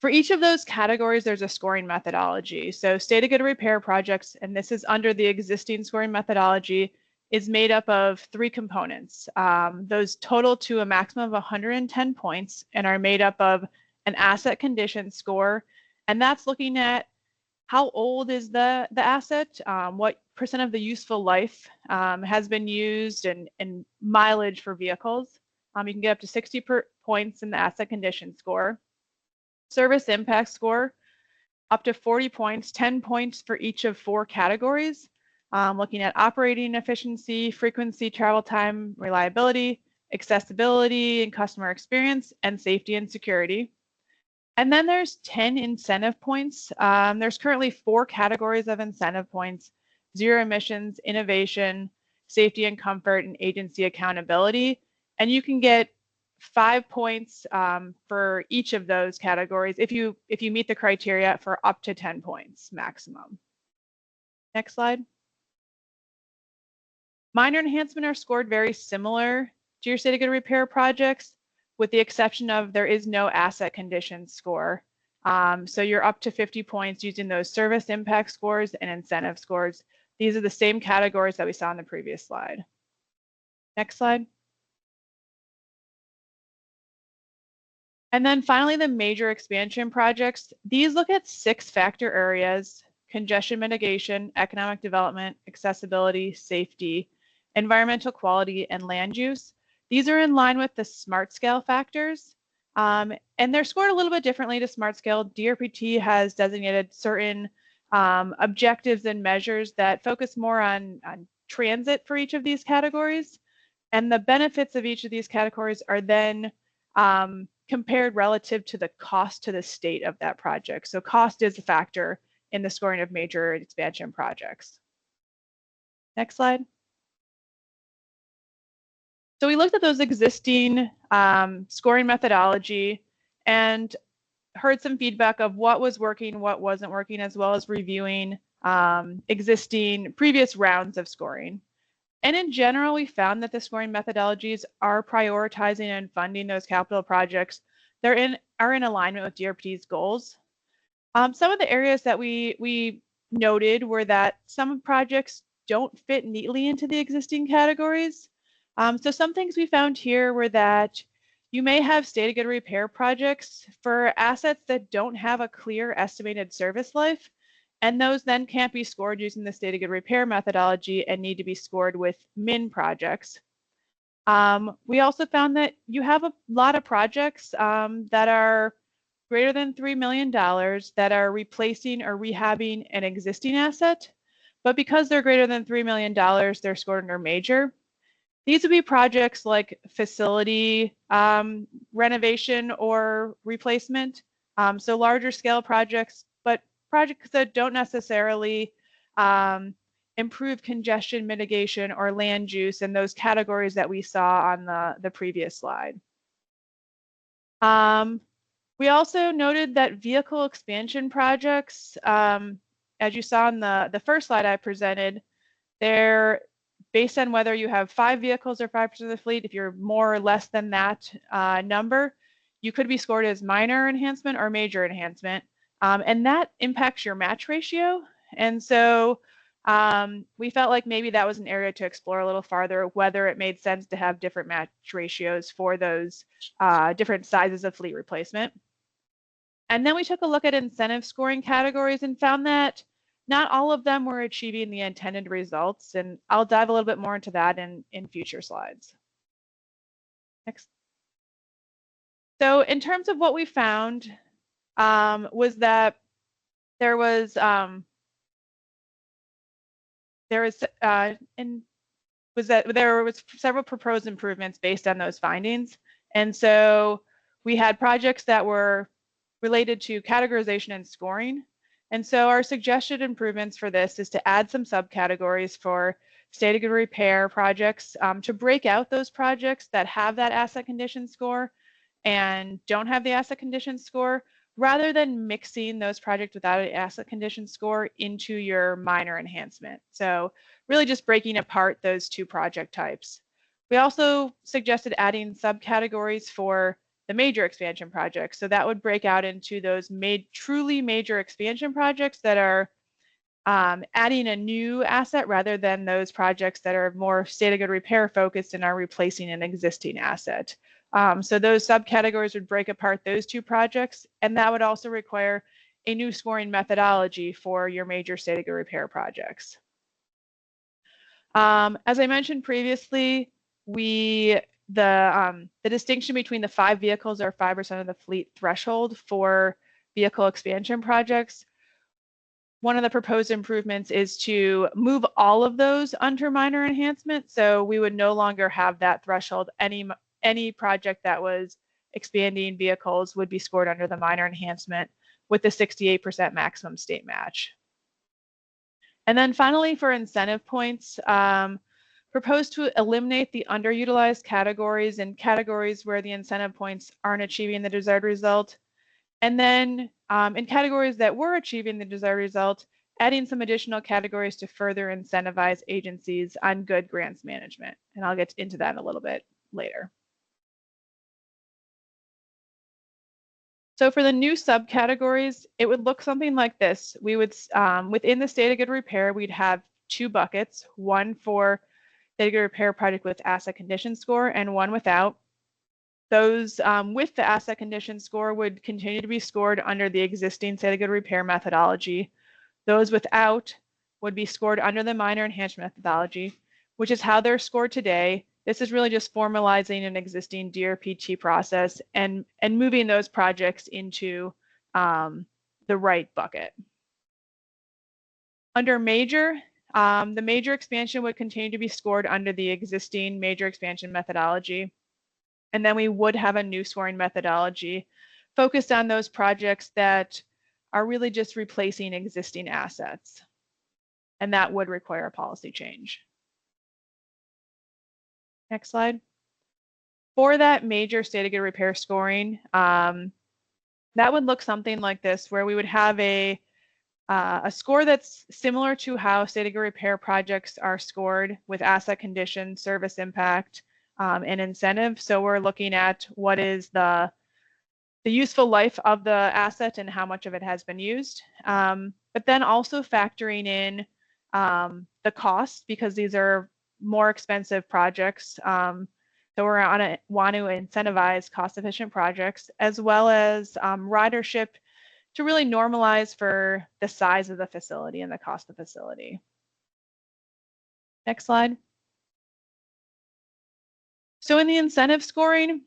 For each of those categories, there's a scoring methodology. So state of good repair projects, and this is under the existing scoring methodology, is made up of 3 components. Those total to a maximum of 110 points and are made up of an asset condition score, and that's looking at how old is the asset, what % of the useful life has been used, and mileage for vehicles. You can get up to 60 points in the asset condition score. Service impact score, up to 40 points, 10 points for each of 4 categories, looking at operating efficiency, frequency, travel time, reliability, accessibility and customer experience, and safety and security. And then there's 10 incentive points. There's currently 4 categories of incentive points: zero emissions, innovation, safety and comfort, and agency accountability. And you can get 5 points for each of those categories if you meet the criteria for up to 10 points maximum. Next slide. Minor enhancement are scored very similar to your state of good repair projects, with the exception of there is no asset condition score. So you're up to 50 points using those service impact scores and incentive scores. These are the same categories that we saw in the previous slide. Next slide. And then finally, the major expansion projects. These look at 6 factor areas: congestion mitigation, economic development, accessibility, safety, environmental quality, and land use. These are in line with the SMART scale factors, and they're scored a little bit differently to SMART scale. DRPT has designated certain objectives and measures that focus more on transit for each of these categories, and the benefits of each of these categories are then compared relative to the cost to the state of that project. So cost is a factor in the scoring of major expansion projects. Next slide. So we looked at those existing scoring methodology and heard some feedback of what was working, what wasn't working, as well as reviewing existing previous rounds of scoring. And in general, we found that the scoring methodologies are prioritizing and funding those capital projects. Are in alignment with DRPT's goals. Some of the areas that we noted were that some projects don't fit neatly into the existing categories. So some things we found here were that you may have state of good repair projects for assets that don't have a clear estimated service life, and those then can't be scored using the state of good repair methodology and need to be scored with min projects. We also found that you have a lot of projects that are greater than $3 million that are replacing or rehabbing an existing asset, but because they're greater than $3 million, they're scored under major. These would be projects like facility renovation or replacement, so larger scale projects, but projects that don't necessarily improve congestion mitigation or land use in those categories that we saw on the previous slide. We also noted that vehicle expansion projects, as you saw in the first slide I presented, they're based on whether you have 5 vehicles or 5% of the fleet. If you're more or less than that number, you could be scored as minor enhancement or major enhancement, and that impacts your match ratio. And so we felt like maybe that was an area to explore a little farther, whether it made sense to have different match ratios for those different sizes of fleet replacement. And then we took a look at incentive scoring categories and found that not all of them were achieving the intended results, and I'll dive a little bit more into that in future slides. Next. So in terms of what we found was that there was several proposed improvements based on those findings. And so we had projects that were related to categorization and scoring. And so our suggested improvements for this is to add some subcategories for state of good repair projects, to break out those projects that have that asset condition score and don't have the asset condition score, rather than mixing those projects without an asset condition score into your minor enhancement. So really just breaking apart those two project types. We also suggested adding subcategories for the major expansion projects. So that would break out into those truly major expansion projects that are adding a new asset, rather than those projects that are more state of good repair focused and are replacing an existing asset. So those subcategories would break apart those two projects, and that would also require a new scoring methodology for your major state of good repair projects. As I mentioned previously, the distinction between the 5 vehicles or 5% of the fleet threshold for vehicle expansion projects, one of the proposed improvements is to move all of those under minor enhancement. So we would no longer have that threshold. Any project that was expanding vehicles would be scored under the minor enhancement with the 68% maximum state match. And then finally, for incentive points, proposed to eliminate the underutilized categories and categories where the incentive points aren't achieving the desired result. And then in categories that were achieving the desired result, adding some additional categories to further incentivize agencies on good grants management. And I'll get into that a little bit later. So for the new subcategories, it would look something like this. We would, within the state of good repair, we'd have 2 buckets, one for state of good repair project with asset condition score and one without. Those with the asset condition score would continue to be scored under the existing state of good repair methodology. Those without would be scored under the minor enhancement methodology, which is how they're scored today. This is really just formalizing an existing DRPT process and moving those projects into the right bucket. Under major, the major expansion would continue to be scored under the existing major expansion methodology. And then we would have a new scoring methodology focused on those projects that are really just replacing existing assets. And that would require a policy change. Next slide. For that major state of good repair scoring, that would look something like this, where we would have a score that's similar to how state of good repair projects are scored with asset condition, service impact, and incentive. So we're looking at what is the useful life of the asset and how much of it has been used, but then also factoring in the cost, because these are more expensive projects. So we're want to incentivize cost-efficient projects, as well as ridership to really normalize for the size of the facility and the cost of the facility. Next slide. So in the incentive scoring,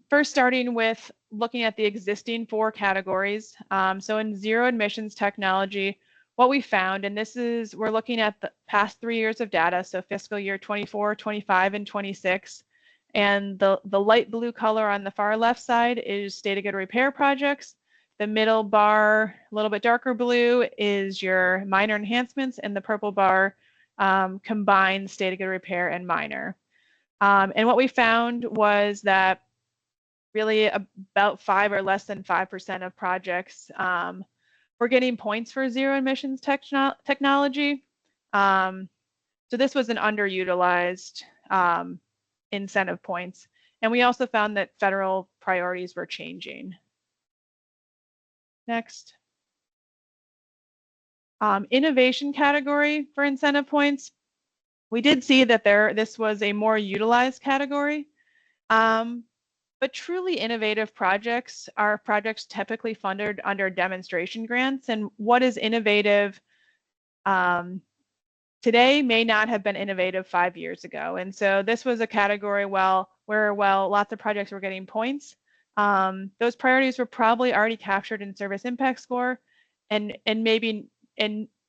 first starting with looking at the existing 4 categories. So in zero emissions technology, what we found, and we're looking at the past 3 years of data, so fiscal year 24, 25, and 26. And the light blue color on the far left side is state of good repair projects. The middle bar, a little bit darker blue, is your minor enhancements, and the purple bar combines state of good repair and minor. And what we found was that really about 5 or less than 5% of projects were getting points for zero emissions technology. So this was an underutilized incentive points. And we also found that federal priorities were changing. Next. Innovation category for incentive points. We did see that this was a more utilized category. But truly innovative projects are projects typically funded under demonstration grants. And what is innovative today may not have been innovative 5 years ago. And so this was a category where lots of projects were getting points. Those priorities were probably already captured in service impact score, and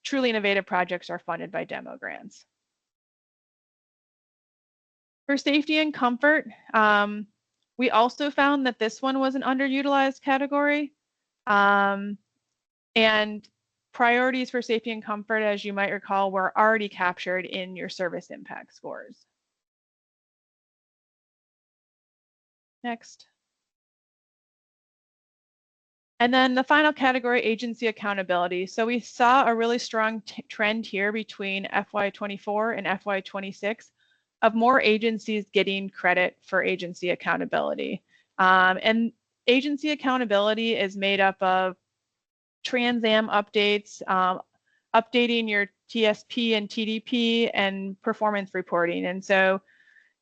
truly innovative projects are funded by demo grants. For safety and comfort, we also found that this one was an underutilized category. And priorities for safety and comfort, as you might recall, were already captured in your service impact scores. Next. And then the final category, agency accountability. So we saw a really strong trend here between FY24 and FY26 of more agencies getting credit for agency accountability. And agency accountability is made up of Trans-Am updates, updating your TSP and TDP, and performance reporting. And so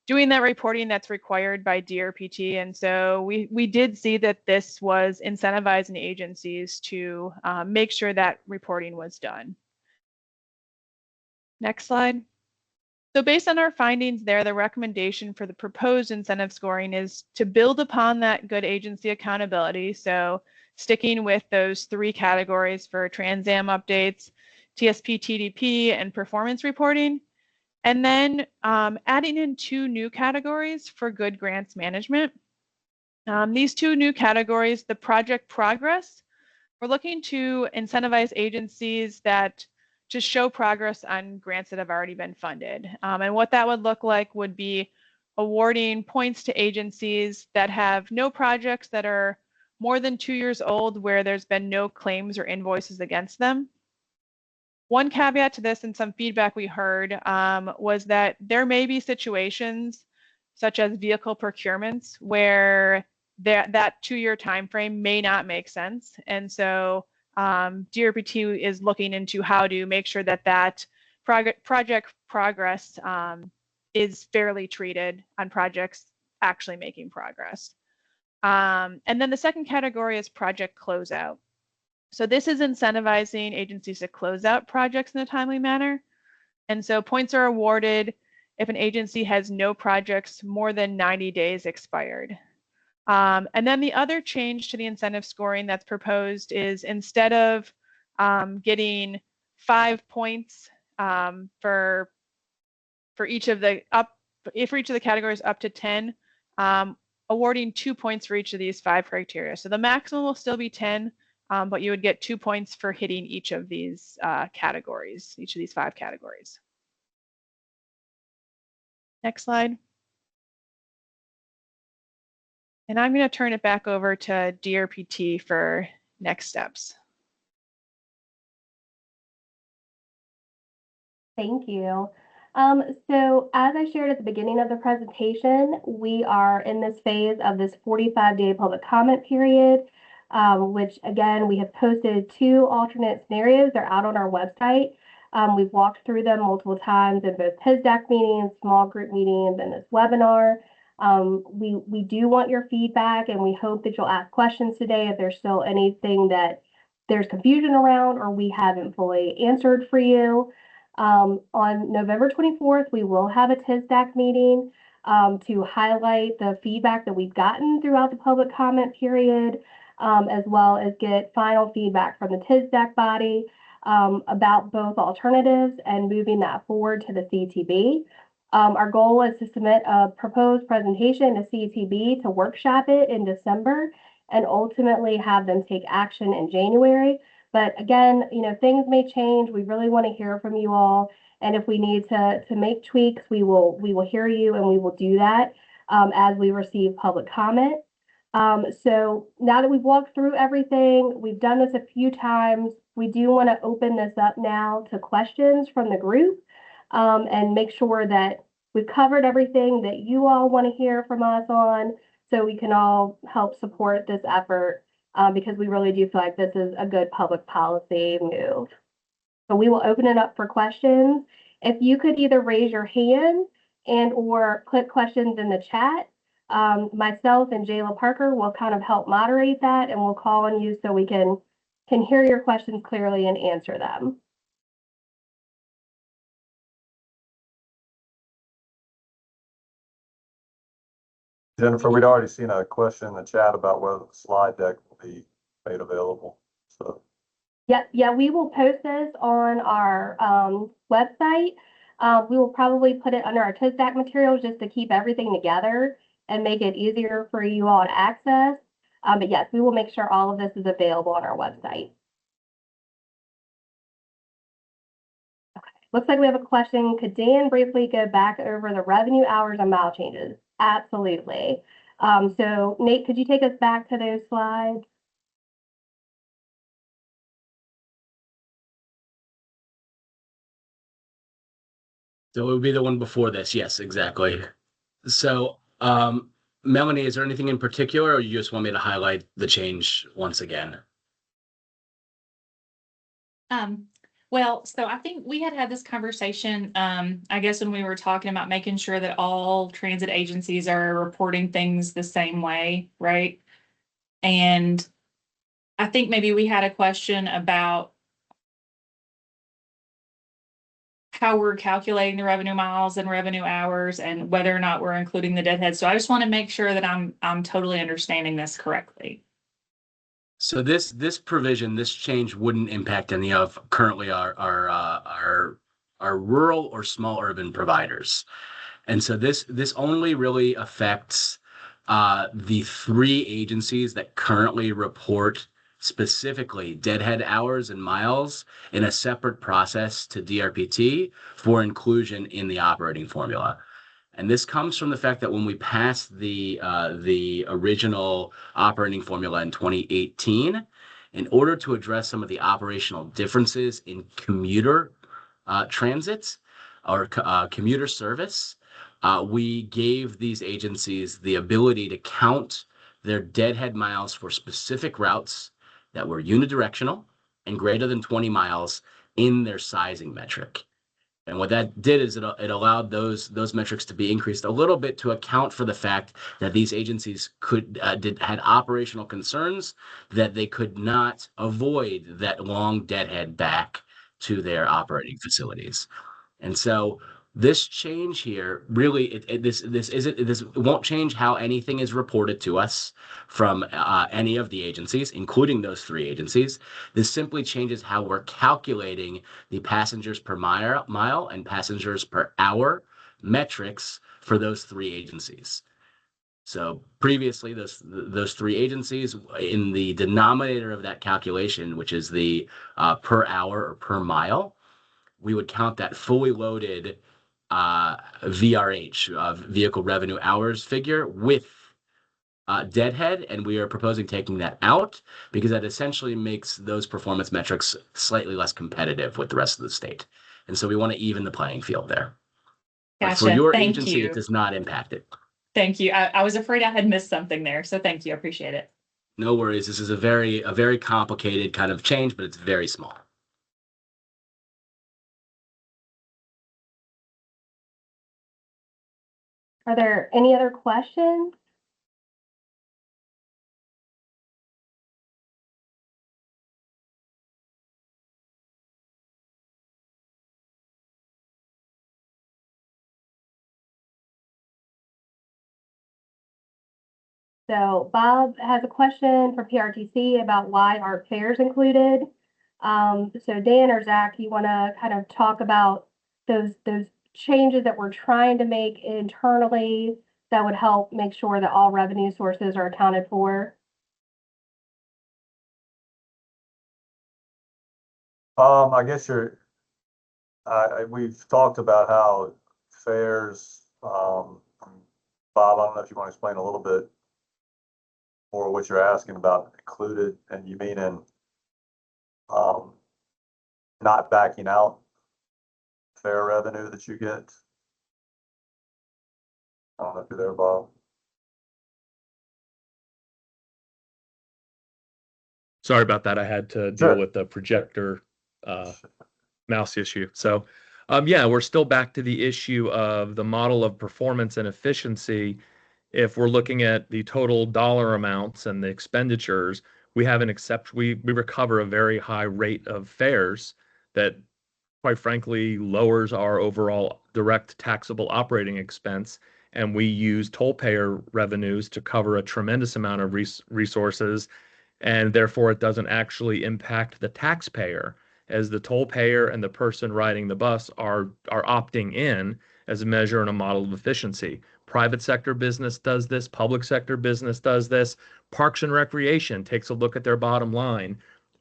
doing that reporting that's required by DRPT. And so we did see that this was incentivizing agencies to make sure that reporting was done. Next slide. So based on our findings there, the recommendation for the proposed incentive scoring is to build upon that good agency accountability. So sticking with those 3 categories for Trans-Am updates, TSP, TDP, and performance reporting. And then adding in 2 new categories for good grants management. These 2 new categories, the project progress, we're looking to incentivize agencies that just show progress on grants that have already been funded. And what that would look like would be awarding points to agencies that have no projects that are more than 2 years old where there's been no claims or invoices against them. One caveat to this, and some feedback we heard, was that there may be situations such as vehicle procurements where that 2-year time frame may not make sense. And so DRPT is looking into how to make sure that project progress is fairly treated on projects actually making progress. And then the second category is project closeout. So this is incentivizing agencies to close out projects in a timely manner. And so points are awarded if an agency has no projects more than 90 days expired. And then the other change to the incentive scoring that's proposed is instead of getting 5 points for each of the categories up to 10, awarding 2 points for each of these 5 criteria. So the maximum will still be 10, but you would get 2 points for hitting each of these categories, each of these 5 categories. Next slide. And I'm going to turn it back over to DRPT for next steps. Thank you. So as I shared at the beginning of the presentation, we are in this phase of this 45-day public comment period, which again, we have posted 2 alternate scenarios. They're out on our website. We've walked through them multiple times in both PISDAC meetings, small group meetings, and this webinar. We do want your feedback, and we hope that you'll ask questions today if there's still anything that there's confusion around or we haven't fully answered for you. On November 24th, we will have a TISDAC meeting. to highlight the feedback that we've gotten throughout the public comment period, as well as get final feedback from the TISDEC body about both alternatives and moving that forward to the CTB. Our goal is to submit a proposed presentation to CTB to workshop it in December and ultimately have them take action in January. But again, things may change. We really want to hear from you all. And if we need to make tweaks, we will hear you and we will do that as we receive public comment. So now that we've walked through everything, we've done this a few times. We do want to open this up now to questions from the group and make sure that we've covered everything that you all want to hear from us on, so we can all help support this effort because we really do feel like this is a good public policy move. So we will open it up for questions. If you could either raise your hand and or click questions in the chat, myself and Jayla Parker will kind of help moderate that, and we'll call on you so we can hear your questions clearly and answer them. Jennifer, we'd already seen a question in the chat about whether the slide deck will be made available. So Yeah, we will post this on our website. We will probably put it under our TISDEC materials just to keep everything together and make it easier for you all to access. But yes, we will make sure all of this is available on our website. Okay, looks like we have a question. Could Dan briefly go back over the revenue hours and mile changes? Absolutely. So Nate, could you take us back to those slides? So it would be the one before this. Yes, exactly. So, Melanie, is there anything in particular, or you just want me to highlight the change once again? Well, so I think we had this conversation, I guess when we were talking about making sure that all transit agencies are reporting things the same way, right? And I think maybe we had a question about how we're calculating the revenue miles and revenue hours and whether or not we're including the deadhead. So I just want to make sure that I'm totally understanding this correctly. So this provision, this change wouldn't impact any of currently our rural or small urban providers, and so this only really affects the 3 agencies that currently report specifically deadhead hours and miles in a separate process to DRPT for inclusion in the operating formula. And this comes from the fact that when we passed the original operating formula in 2018, in order to address some of the operational differences in commuter transit or commuter service, we gave these agencies the ability to count their deadhead miles for specific routes that were unidirectional and greater than 20 miles in their sizing metric. And what that did is it allowed those metrics to be increased a little bit to account for the fact that these agencies had operational concerns that they could not avoid that long deadhead back to their operating facilities. And so this change here really this won't change how anything is reported to us from any of the agencies, including those 3 agencies. This simply changes how we're calculating the passengers per mile and passengers per hour metrics for those 3 agencies. So previously, those 3 agencies, in the denominator of that calculation, which is the per hour or per mile, we would count that fully loaded VRH, vehicle revenue hours figure, with deadhead, and we are proposing taking that out because that essentially makes those performance metrics slightly less competitive with the rest of the state. And so we want to even the playing field there. But Gotcha. for your Thank agency, you. it does not impact it. Thank you. I was afraid I had missed something there. So thank you. I appreciate it. No worries. This is a very complicated kind of change, but it's very small. Are there any other questions? So Bob has a question for PRTC about why are fares included. So Dan or Zach, you want to kind of talk about those changes that we're trying to make internally that would help make sure that all revenue sources are accounted for? I guess we've talked about how fares, Bob, I don't know if you want to explain a little bit more what you're asking about included, and you mean in, not backing out fare revenue that you get? I don't know if you're there, Bob. Sorry about that. I had to Sure. deal with the projector mouse issue. So, yeah, we're still back to the issue of the model of performance and efficiency. If we're looking at the total dollar amounts and the expenditures, we have we recover a very high rate of fares that, quite frankly, lowers our overall direct taxable operating expense. And we use toll payer revenues to cover a tremendous amount of resources, and therefore it doesn't actually impact the taxpayer, as the toll payer and the person riding the bus are opting in as a measure and a model of efficiency. Private sector business does this, public sector business does this, Parks and Recreation takes a look at their bottom line.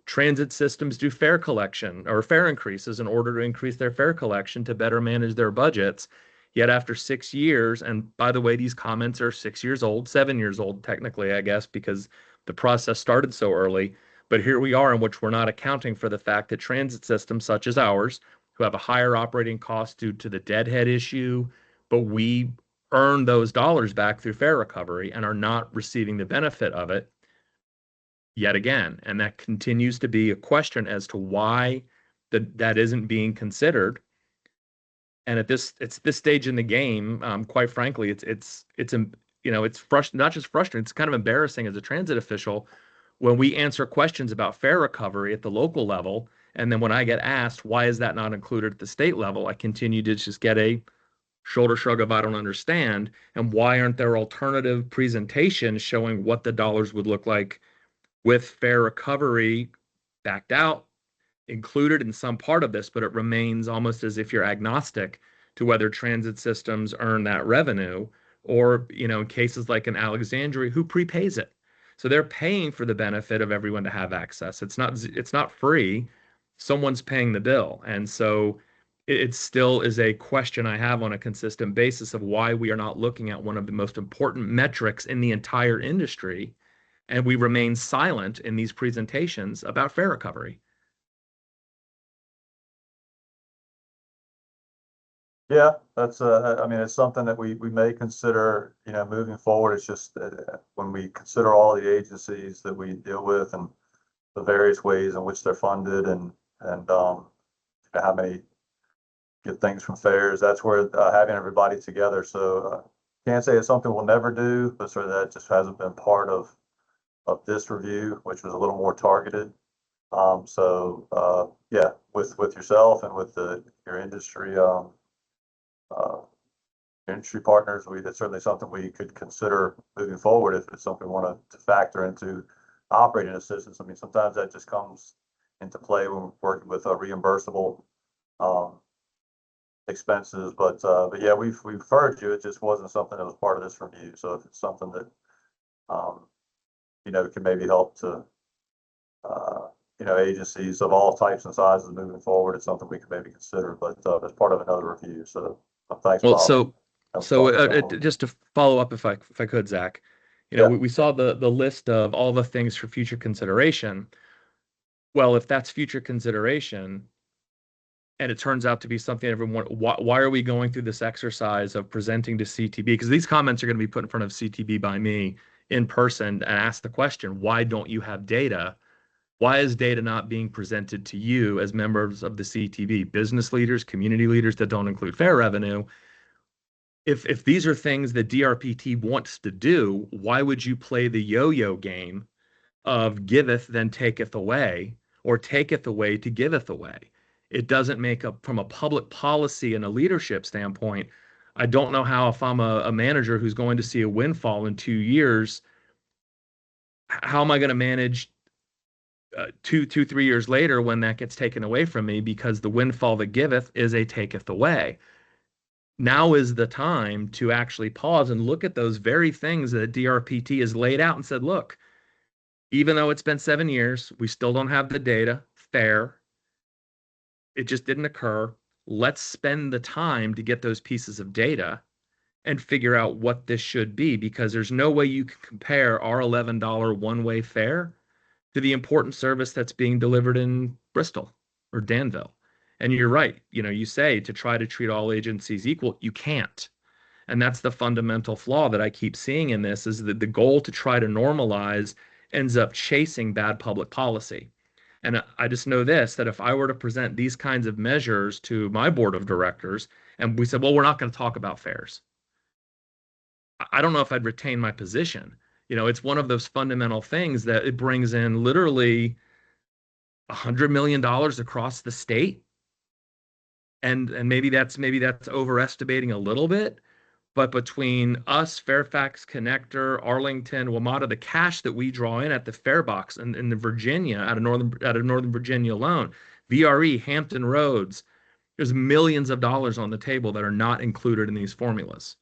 Transit systems do fare collection or fare increases in order to increase their fare collection to better manage their budgets. Yet after 6 years, and by the way, these comments are 6 years old, 7 years old, technically, I guess, because the process started so early. But here we are, in which we're not accounting for the fact that transit systems such as ours, who have a higher operating cost due to the deadhead issue, but we earn those dollars back through fare recovery and are not receiving the benefit of it yet again. And that continues to be a question as to why that isn't being considered. And it's this stage in the game, quite frankly, it's not just frustrating, it's kind of embarrassing as a transit official when we answer questions about fare recovery at the local level. And then when I get asked, why is that not included at the state level? I continue to just get a shoulder shrug of, I don't understand. And why aren't there alternative presentations showing what the dollars would look like with fare recovery backed out, included in some part of this, but it remains almost as if you're agnostic to whether transit systems earn that revenue, or, in cases like in Alexandria, who prepays it. So they're paying for the benefit of everyone to have access. It's not free. Someone's paying the bill. And so it still is a question I have on a consistent basis of why we are not looking at one of the most important metrics in the entire industry, and we remain silent in these presentations about fare recovery. Yeah, that's, I mean, it's something that we may consider, moving forward. It's just when we consider all the agencies that we deal with and the various ways in which they're funded and how many get things from fares, that's where having everybody together. So can't say it's something we'll never do, but sort of that just hasn't been part of this review, which was a little more targeted. Yeah, with yourself and with your industry partners, that's certainly something we could consider moving forward if it's something we want to factor into operating assistance. I mean, sometimes that just comes into play when we're working with reimbursable expenses, but yeah, we've heard you. It just wasn't something that was part of this review. So if it's something that can maybe help to agencies of all types and sizes moving forward, it's something we could maybe consider, but as part of another review. So thanks, Well, Bob. just to follow up, if I could, Zach, Yeah. we saw the list of all the things for future consideration. Well, if that's future consideration, and it turns out to be something everyone, why are we going through this exercise of presenting to CTB? Because these comments are going to be put in front of CTB by me in person and ask the question, why don't you have data? Why is data not being presented to you as members of the CTB, business leaders, community leaders that don't include fare revenue? If these are things that DRPT wants to do, why would you play the yo-yo game of giveth then taketh away, or taketh away to giveth away? It doesn't make up from a public policy and a leadership standpoint. I don't know how, if I'm a manager who's going to see a windfall in 2 years, how am I going to manage 3 years later when that gets taken away from me? Because the windfall that giveth is a taketh away. Now is the time to actually pause and look at those very things that DRPT has laid out and said, look, even though it's been 7 years, we still don't have the data. Fair. It just didn't occur. Let's spend the time to get those pieces of data and figure out what this should be, because there's no way you can compare our $11 one-way fare to the important service that's being delivered in Bristol or Danville. And you're right, you say to try to treat all agencies equal, you can't. And that's the fundamental flaw that I keep seeing in this, is that the goal to try to normalize ends up chasing bad public policy. And I just know this, that if I were to present these kinds of measures to my board of directors and we said, well, we're not going to talk about fares, I don't know if I'd retain my position. It's one of those fundamental things that it brings in literally $100 million across the state. And maybe that's overestimating a little bit, but between us, Fairfax Connector, Arlington, WMATA, the cash that we draw in at the fare box in the Virginia, out of Northern Virginia alone, VRE, Hampton Roads, there's millions of dollars on the table that are not included in these formulas.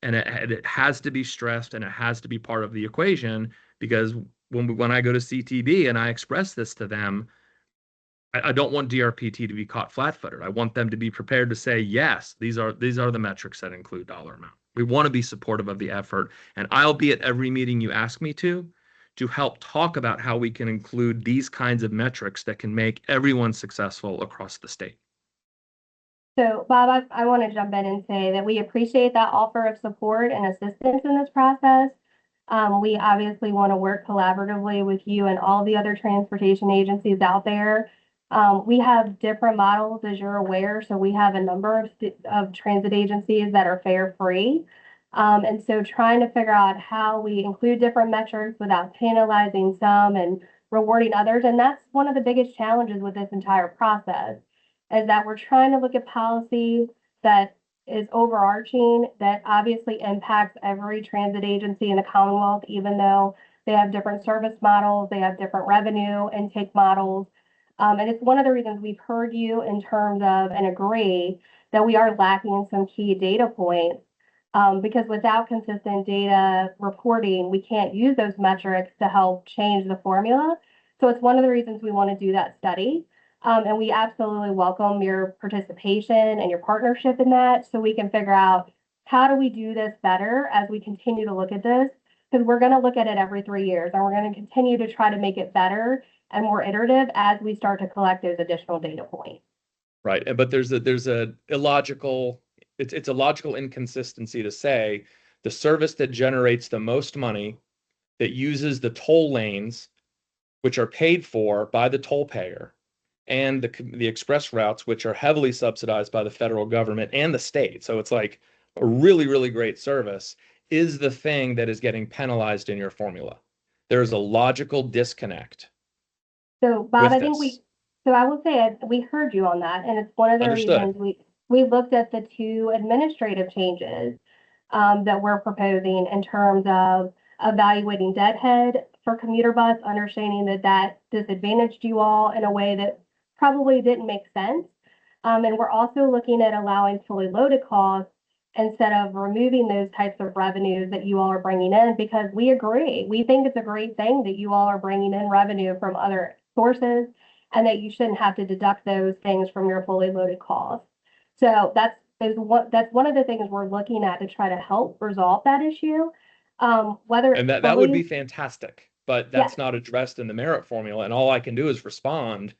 And it has to be stressed, and it has to be part of the equation, because when I go to CTB and I express this to them, I don't want DRPT to be caught flat-footed. I want them to be prepared to say, yes, these are the metrics that include dollar amount. We want to be supportive of the effort, and I'll be at every meeting you ask me to help talk about how we can include these kinds of metrics that can make everyone successful across the state. So, Bob, I want to jump in and say that we appreciate that offer of support and assistance in this process. We obviously want to work collaboratively with you and all the other transportation agencies out there. We have different models, as you're aware, so we have a number of transit agencies that are fare free. And so trying to figure out how we include different metrics without penalizing some and rewarding others. And that's one of the biggest challenges with this entire process, is that we're trying to look at policy that is overarching, that obviously impacts every transit agency in the Commonwealth, even though they have different service models, they have different revenue intake models. And it's one of the reasons we've heard you in terms of and agree that we are lacking some key data points, because without consistent data reporting, we can't use those metrics to help change the formula. So it's one of the reasons we want to do that study. And we absolutely welcome your participation and your partnership in that, so we can figure out how do we do this better as we continue to look at this, because we're going to look at it every 3 years, and we're going to continue to try to make it better and more iterative as we start to collect those additional data points. Right. But there's a illogical, it's a logical inconsistency to say the service that generates the most money, that uses the toll lanes, which are paid for by the toll payer, and the express routes, which are heavily subsidized by the federal government and the state. So it's like a really, really great service, is the thing that is getting penalized in your formula. There's a logical disconnect. So, Bob, I think this. I will say we heard you on that, and it's one of the Understood. reasons we looked at the 2 administrative changes that we're proposing in terms of evaluating deadhead for commuter bus, understanding that disadvantaged you all in a way that probably didn't make sense. And we're also looking at allowing fully loaded costs instead of removing those types of revenues that you all are bringing in, because we agree. We think it's a great thing that you all are bringing in revenue from other sources, and that you shouldn't have to deduct those things from your fully loaded costs. So that's one of the things we're looking at to try to help resolve that issue. Whether And that would be fantastic, but that's not addressed in the merit formula, and all I can do is respond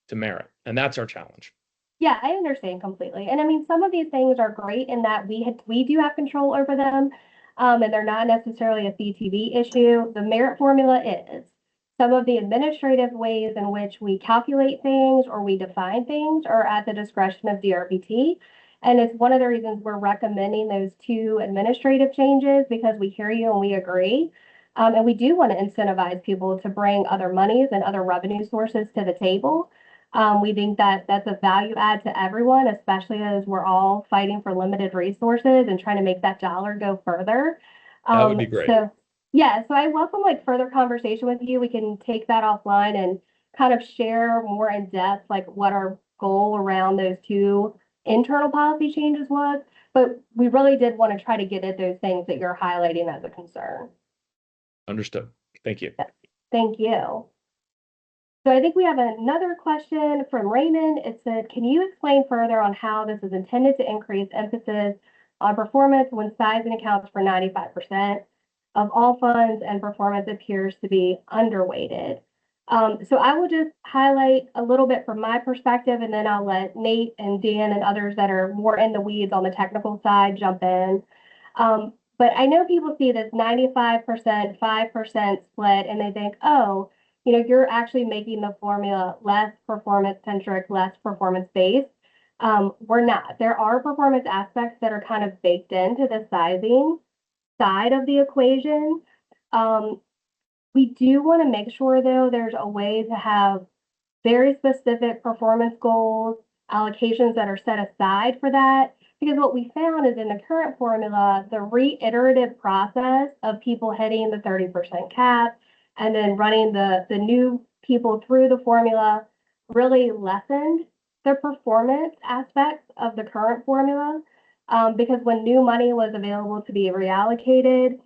to merit, and that's our challenge. Yeah, I understand completely. And I mean, some of these things are great in that we do have control over them, and they're not necessarily a CTV issue. The merit formula is. Some of the administrative ways in which we calculate things or we define things are at the discretion of DRPT. And it's one of the reasons we're recommending those 2 administrative changes, because we hear you and we agree. And we do want to incentivize people to bring other monies and other revenue sources to the table. We think that that's a value add to everyone, especially as we're all fighting for limited resources and trying to make that dollar go further. That would be great. Yeah, so I welcome like further conversation with you. We can take that offline and kind of share more in depth, like what our goal around those two internal policy changes was. But we really did want to try to get at those things that you're highlighting as a concern. Understood. Thank you. Thank you. So I think we have another question from Raymond. It said, can you explain further on how this is intended to increase emphasis on performance when sizing accounts for 95% of all funds and performance appears to be underweighted? So I will just highlight a little bit from my perspective, and then I'll let Nate and Dan and others that are more in the weeds on the technical side jump in. But I know people see this 95%, 5% split, and they think, oh, you know, you're actually making the formula less performance centric, less performance based. We're not. There are performance aspects that are kind of baked into the sizing side of the equation. We do want to make sure, though, there's a way to have very specific performance goals, allocations that are set aside for that. Because what we found is in the current formula, the reiterative process of people hitting the 30% cap and then running the new people through the formula really lessened the performance aspects of the current formula. Because when new money was available to be reallocated,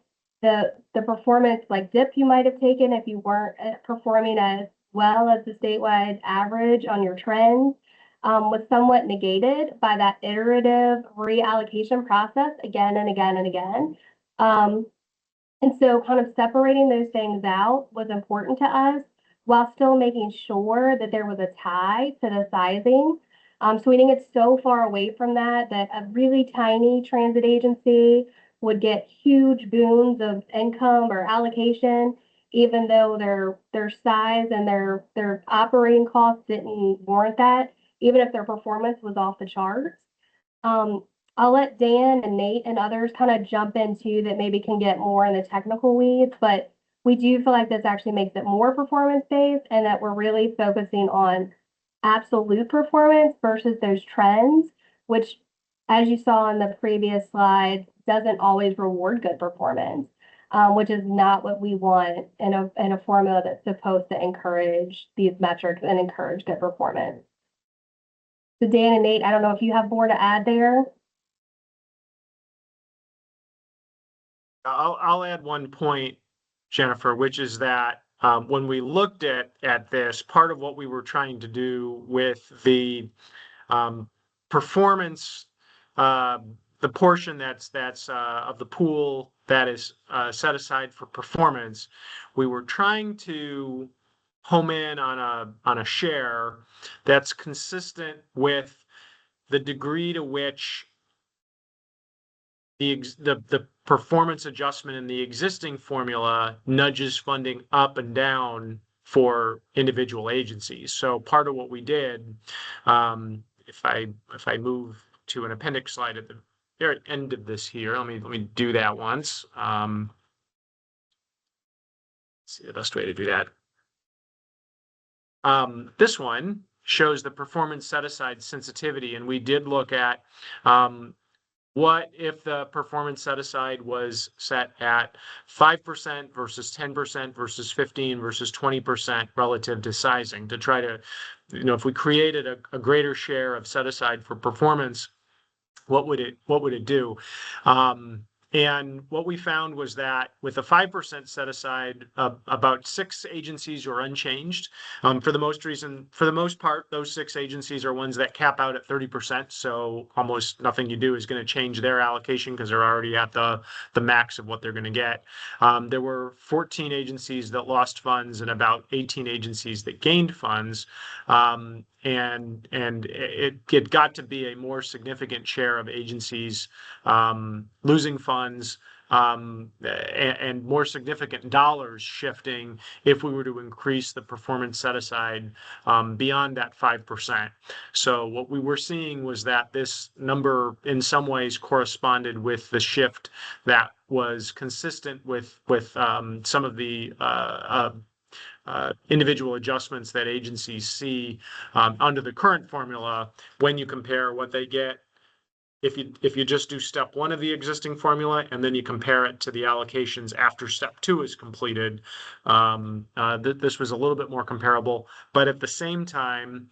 the performance like dip you might have taken if you weren't performing as well as the statewide average on your trends was somewhat negated by that iterative reallocation process again and again and again. And so kind of separating those things out was important to us while still making sure that there was a tie to the sizing. So we didn't get so far away from that a really tiny transit agency would get huge boons of income or allocation, even though their size and their operating costs didn't warrant that, even if their performance was off the charts. I'll let Dan and Nate and others kind of jump into that maybe can get more in the technical weeds, but we do feel like this actually makes it more performance based and that we're really focusing on absolute performance versus those trends, which, as you saw in the previous slide, doesn't always reward good performance, which is not what we want in a formula that's supposed to encourage these metrics and encourage good performance. So Dan and Nate, I don't know if you have more to add there. I'll add one point, Jennifer, which is that when we looked at this, part of what we were trying to do with the performance, the portion that's of the pool that is set aside for performance, we were trying to home in on a share that's consistent with the degree to which the performance adjustment in the existing formula nudges funding up and down for individual agencies. So part of what we did, if I move to an appendix slide at the very end of this here, let me do that once. Let's see the best way to do that. This one shows the performance set aside sensitivity, and we did look at what if the performance set aside was set at 5% versus 10% versus 15 versus 20% relative to sizing to try to, if we created a greater share of set aside for performance, what would it do? And what we found was that with a 5% set aside, about 6 agencies are unchanged. For the most part, those 6 agencies are ones that cap out at 30%. So almost nothing you do is going to change their allocation because they're already at the max of what they're going to get. There were 14 agencies that lost funds and about 18 agencies that gained funds. And it got to be a more significant share of agencies losing funds and more significant dollars shifting if we were to increase the performance set aside beyond that 5%. So what we were seeing was that this number in some ways corresponded with the shift that was consistent with some of the individual adjustments that agencies see under the current formula when you compare what they get if you just do step one of the existing formula and then you compare it to the allocations after step two is completed, this was a little bit more comparable, but at the same time,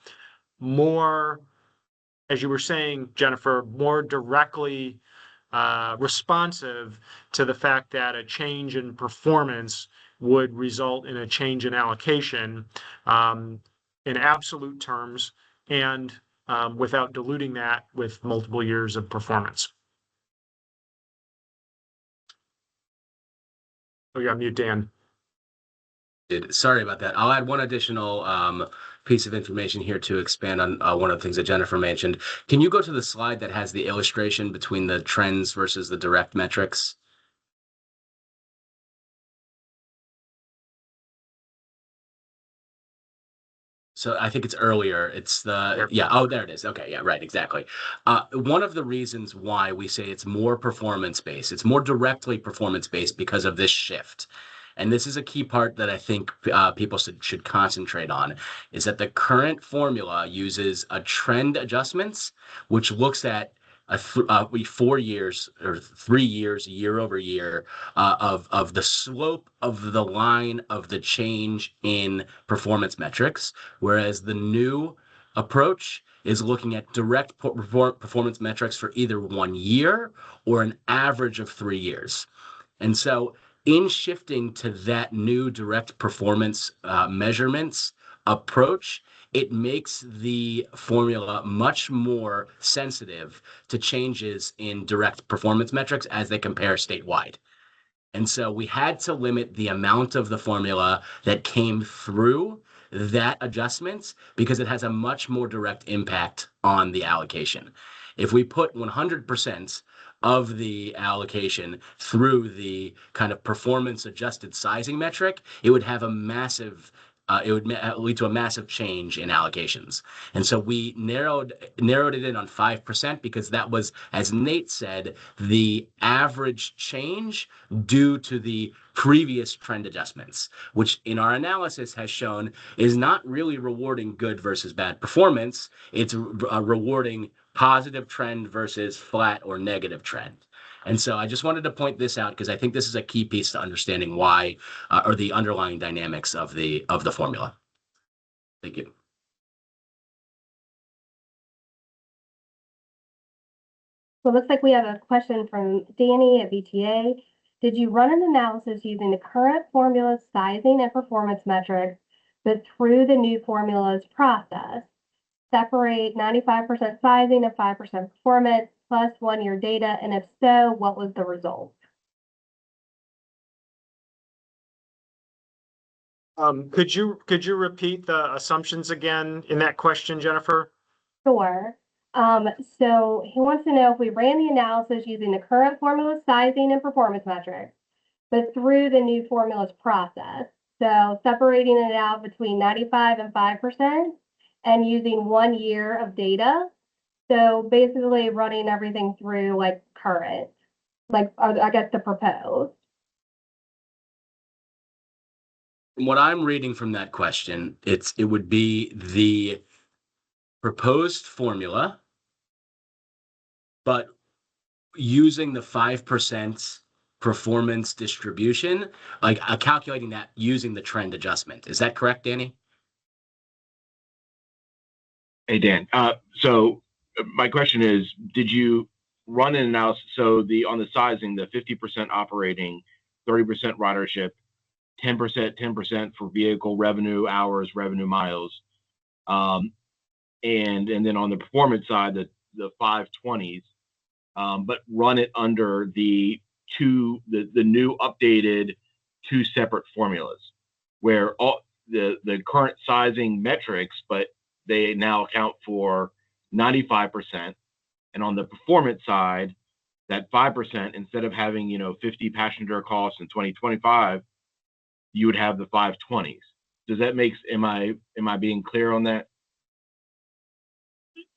more, as you were saying, Jennifer, more directly responsive to the fact that a change in performance would result in a change in allocation in absolute terms and without diluting that with multiple years of performance. Oh, you got mute, Dan. Sorry about that. I'll add one additional piece of information here to expand on one of the things that Jennifer mentioned. Can you go to the slide that has the illustration between the trends versus the direct metrics? So I think it's earlier. It's the, yeah. Oh, there it is. Okay. Yeah, right. Exactly. One of the reasons why we say it's more performance-based, it's more directly performance-based because of this shift. And this is a key part that I think people should concentrate on, is that the current formula uses a trend adjustments, which looks at 4 years or 3 years, year over year, of the slope of the line of the change in performance metrics, whereas the new approach is looking at direct performance metrics for either 1 year or an average of 3 years. And so in shifting to that new direct performance measurements approach, it makes the formula much more sensitive to changes in direct performance metrics as they compare statewide. And so we had to limit the amount of the formula that came through that adjustments because it has a much more direct impact on the allocation. If we put 100% of the allocation through the kind of performance adjusted sizing metric, it would have a massive it would lead to a massive change in allocations. And so we narrowed it in on 5% because that was, as Nate said, the average change due to the previous trend adjustments, which in our analysis has shown is not really rewarding good versus bad performance. It's rewarding positive trend versus flat or negative trend. And so I just wanted to point this out because I think this is a key piece to understanding why or the underlying dynamics of the formula. Thank you. So it looks like we have a question from Danny at VTA. Did you run an analysis using the current formula's sizing and performance metrics, but through the new formula's process? Separate 95% sizing and 5% performance plus 1 year data, and if so, what was the result? Could you repeat the assumptions again in that question, Jennifer? Sure. So he wants to know if we ran the analysis using the current formula's sizing and performance metrics, but through the new formula's process. So separating it out between 95 and 5% and using 1 year of data. So basically running everything through like current, like I guess the proposed. What I'm reading from that question, it would be the proposed formula, but using the 5% performance distribution, like calculating that using the trend adjustment. Is that correct, Danny? Hey, Dan. So my question is, did you run an analysis? So on the sizing, the 50% operating, 30% ridership, 10% for vehicle revenue hours, revenue miles, and then on the performance side, the 520s, but run it under the new updated 2 separate formulas, where all the current sizing metrics, but they now account for 95%, and on the performance side, that 5%, instead of having 50 passenger costs in 2025, you would have the 520s. Does that am I being clear on that?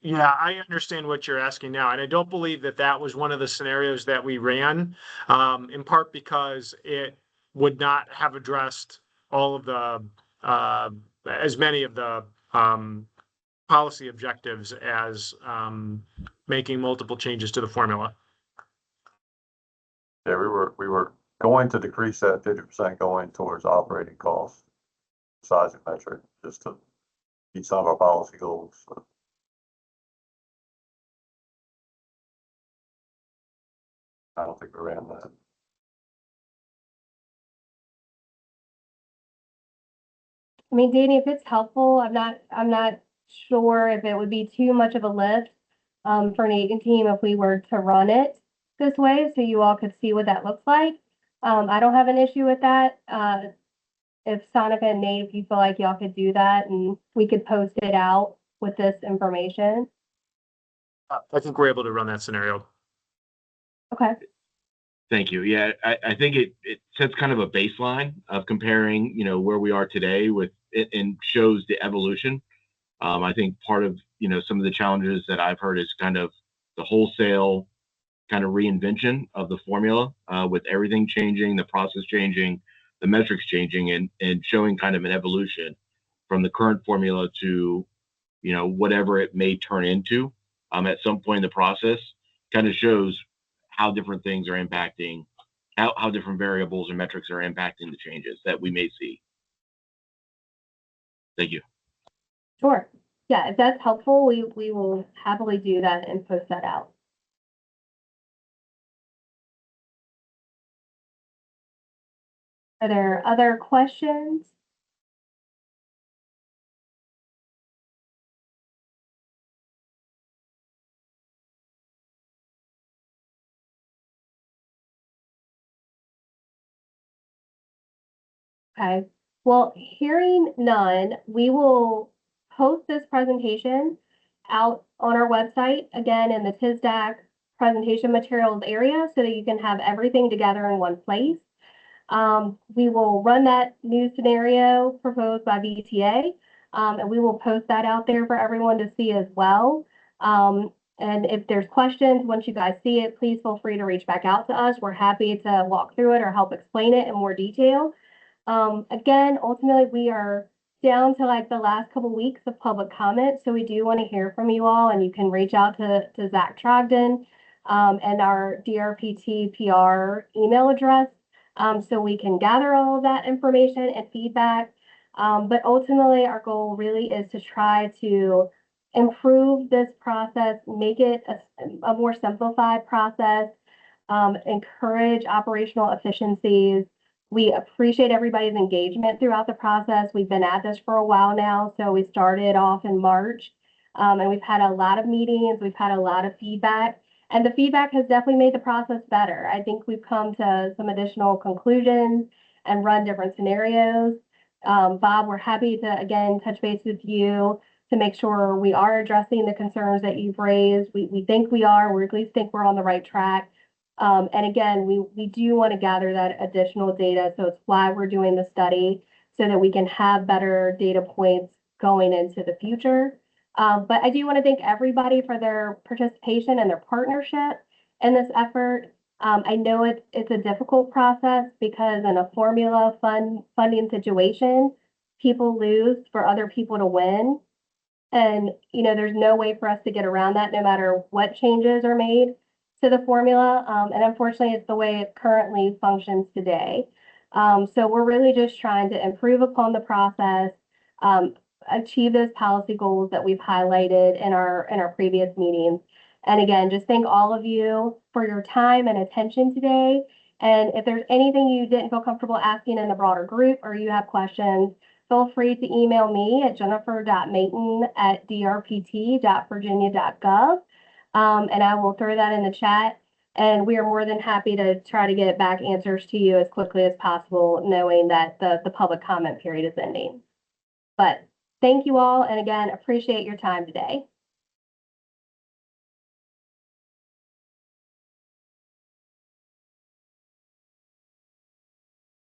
Yeah, I understand what you're asking now, and I don't believe that was one of the scenarios that we ran, in part because it would not have addressed all of the as many of the policy objectives as making multiple changes to the formula. Yeah, we were going to decrease that 50% going towards operating costs, sizing metric, just to meet some of our policy goals. So. I don't think we ran that. I mean, Danny, if it's helpful, I'm not sure if it would be too much of a lift for an agent team if we were to run it this way, so you all could see what that looks like. I don't have an issue with that. If Sonica and Nate, if you feel like y'all could do that and we could post it out with this information. I think we're able to run that scenario. Okay. Thank you. Yeah, I think it sets kind of a baseline of comparing, you know, where we are today with it and shows the evolution. I think part of, you know, some of the challenges that I've heard is kind of the wholesale kind of reinvention of the formula with everything changing, the process changing, the metrics changing, and showing kind of an evolution from the current formula to, you know, whatever it may turn into at some point in the process. Kind of shows how different things are impacting, how different variables and metrics are impacting the changes that we may see. Thank you. Sure. Yeah, if that's helpful, we will happily do that and post that out. Are there other questions? Okay, well, hearing none, we will post this presentation out on our website, again, in the TISDAC presentation materials area, so that you can have everything together in one place. We will run that new scenario proposed by VTA, and we will post that out there for everyone to see as well. And if there's questions, once you guys see it, please feel free to reach back out to us. We're happy to walk through it or help explain it in more detail. Again, ultimately, we are down to like the last couple weeks of public comment, so we do want to hear from you all, and you can reach out to Zach Trogdon and our DRPT PR email address, so we can gather all of that information and feedback. But ultimately, our goal really is to try to improve this process, make it a more simplified process, encourage operational efficiencies. We appreciate everybody's engagement throughout the process. We've been at this for a while now, so we started off in March, and we've had a lot of meetings, we've had a lot of feedback, and the feedback has definitely made the process better. I think we've come to some additional conclusions and run different scenarios. Bob, we're happy to, again, touch base with you to make sure we are addressing the concerns that you've raised. We think we are, we at least think we're on the right track. And again, we do want to gather that additional data. So it's why we're doing the study, so that we can have better data points going into the future. But I do want to thank everybody for their participation and their partnership in this effort. I know it's a difficult process because in a formula funding situation, people lose for other people to win. And, you know, there's no way for us to get around that no matter what changes are made to the formula. And unfortunately, it's the way it currently functions today. So we're really just trying to improve upon the process, achieve those policy goals that we've highlighted in our previous meetings. And again, just thank all of you for your time and attention today. And if there's anything you didn't feel comfortable asking in the broader group, or you have questions, feel free to email me at jennifer.mayton@drpt.virginia.gov. And I will throw that in the chat. And we are more than happy to try to get back answers to you as quickly as possible, knowing that the public comment period is ending. But thank you all. And again, appreciate your time today.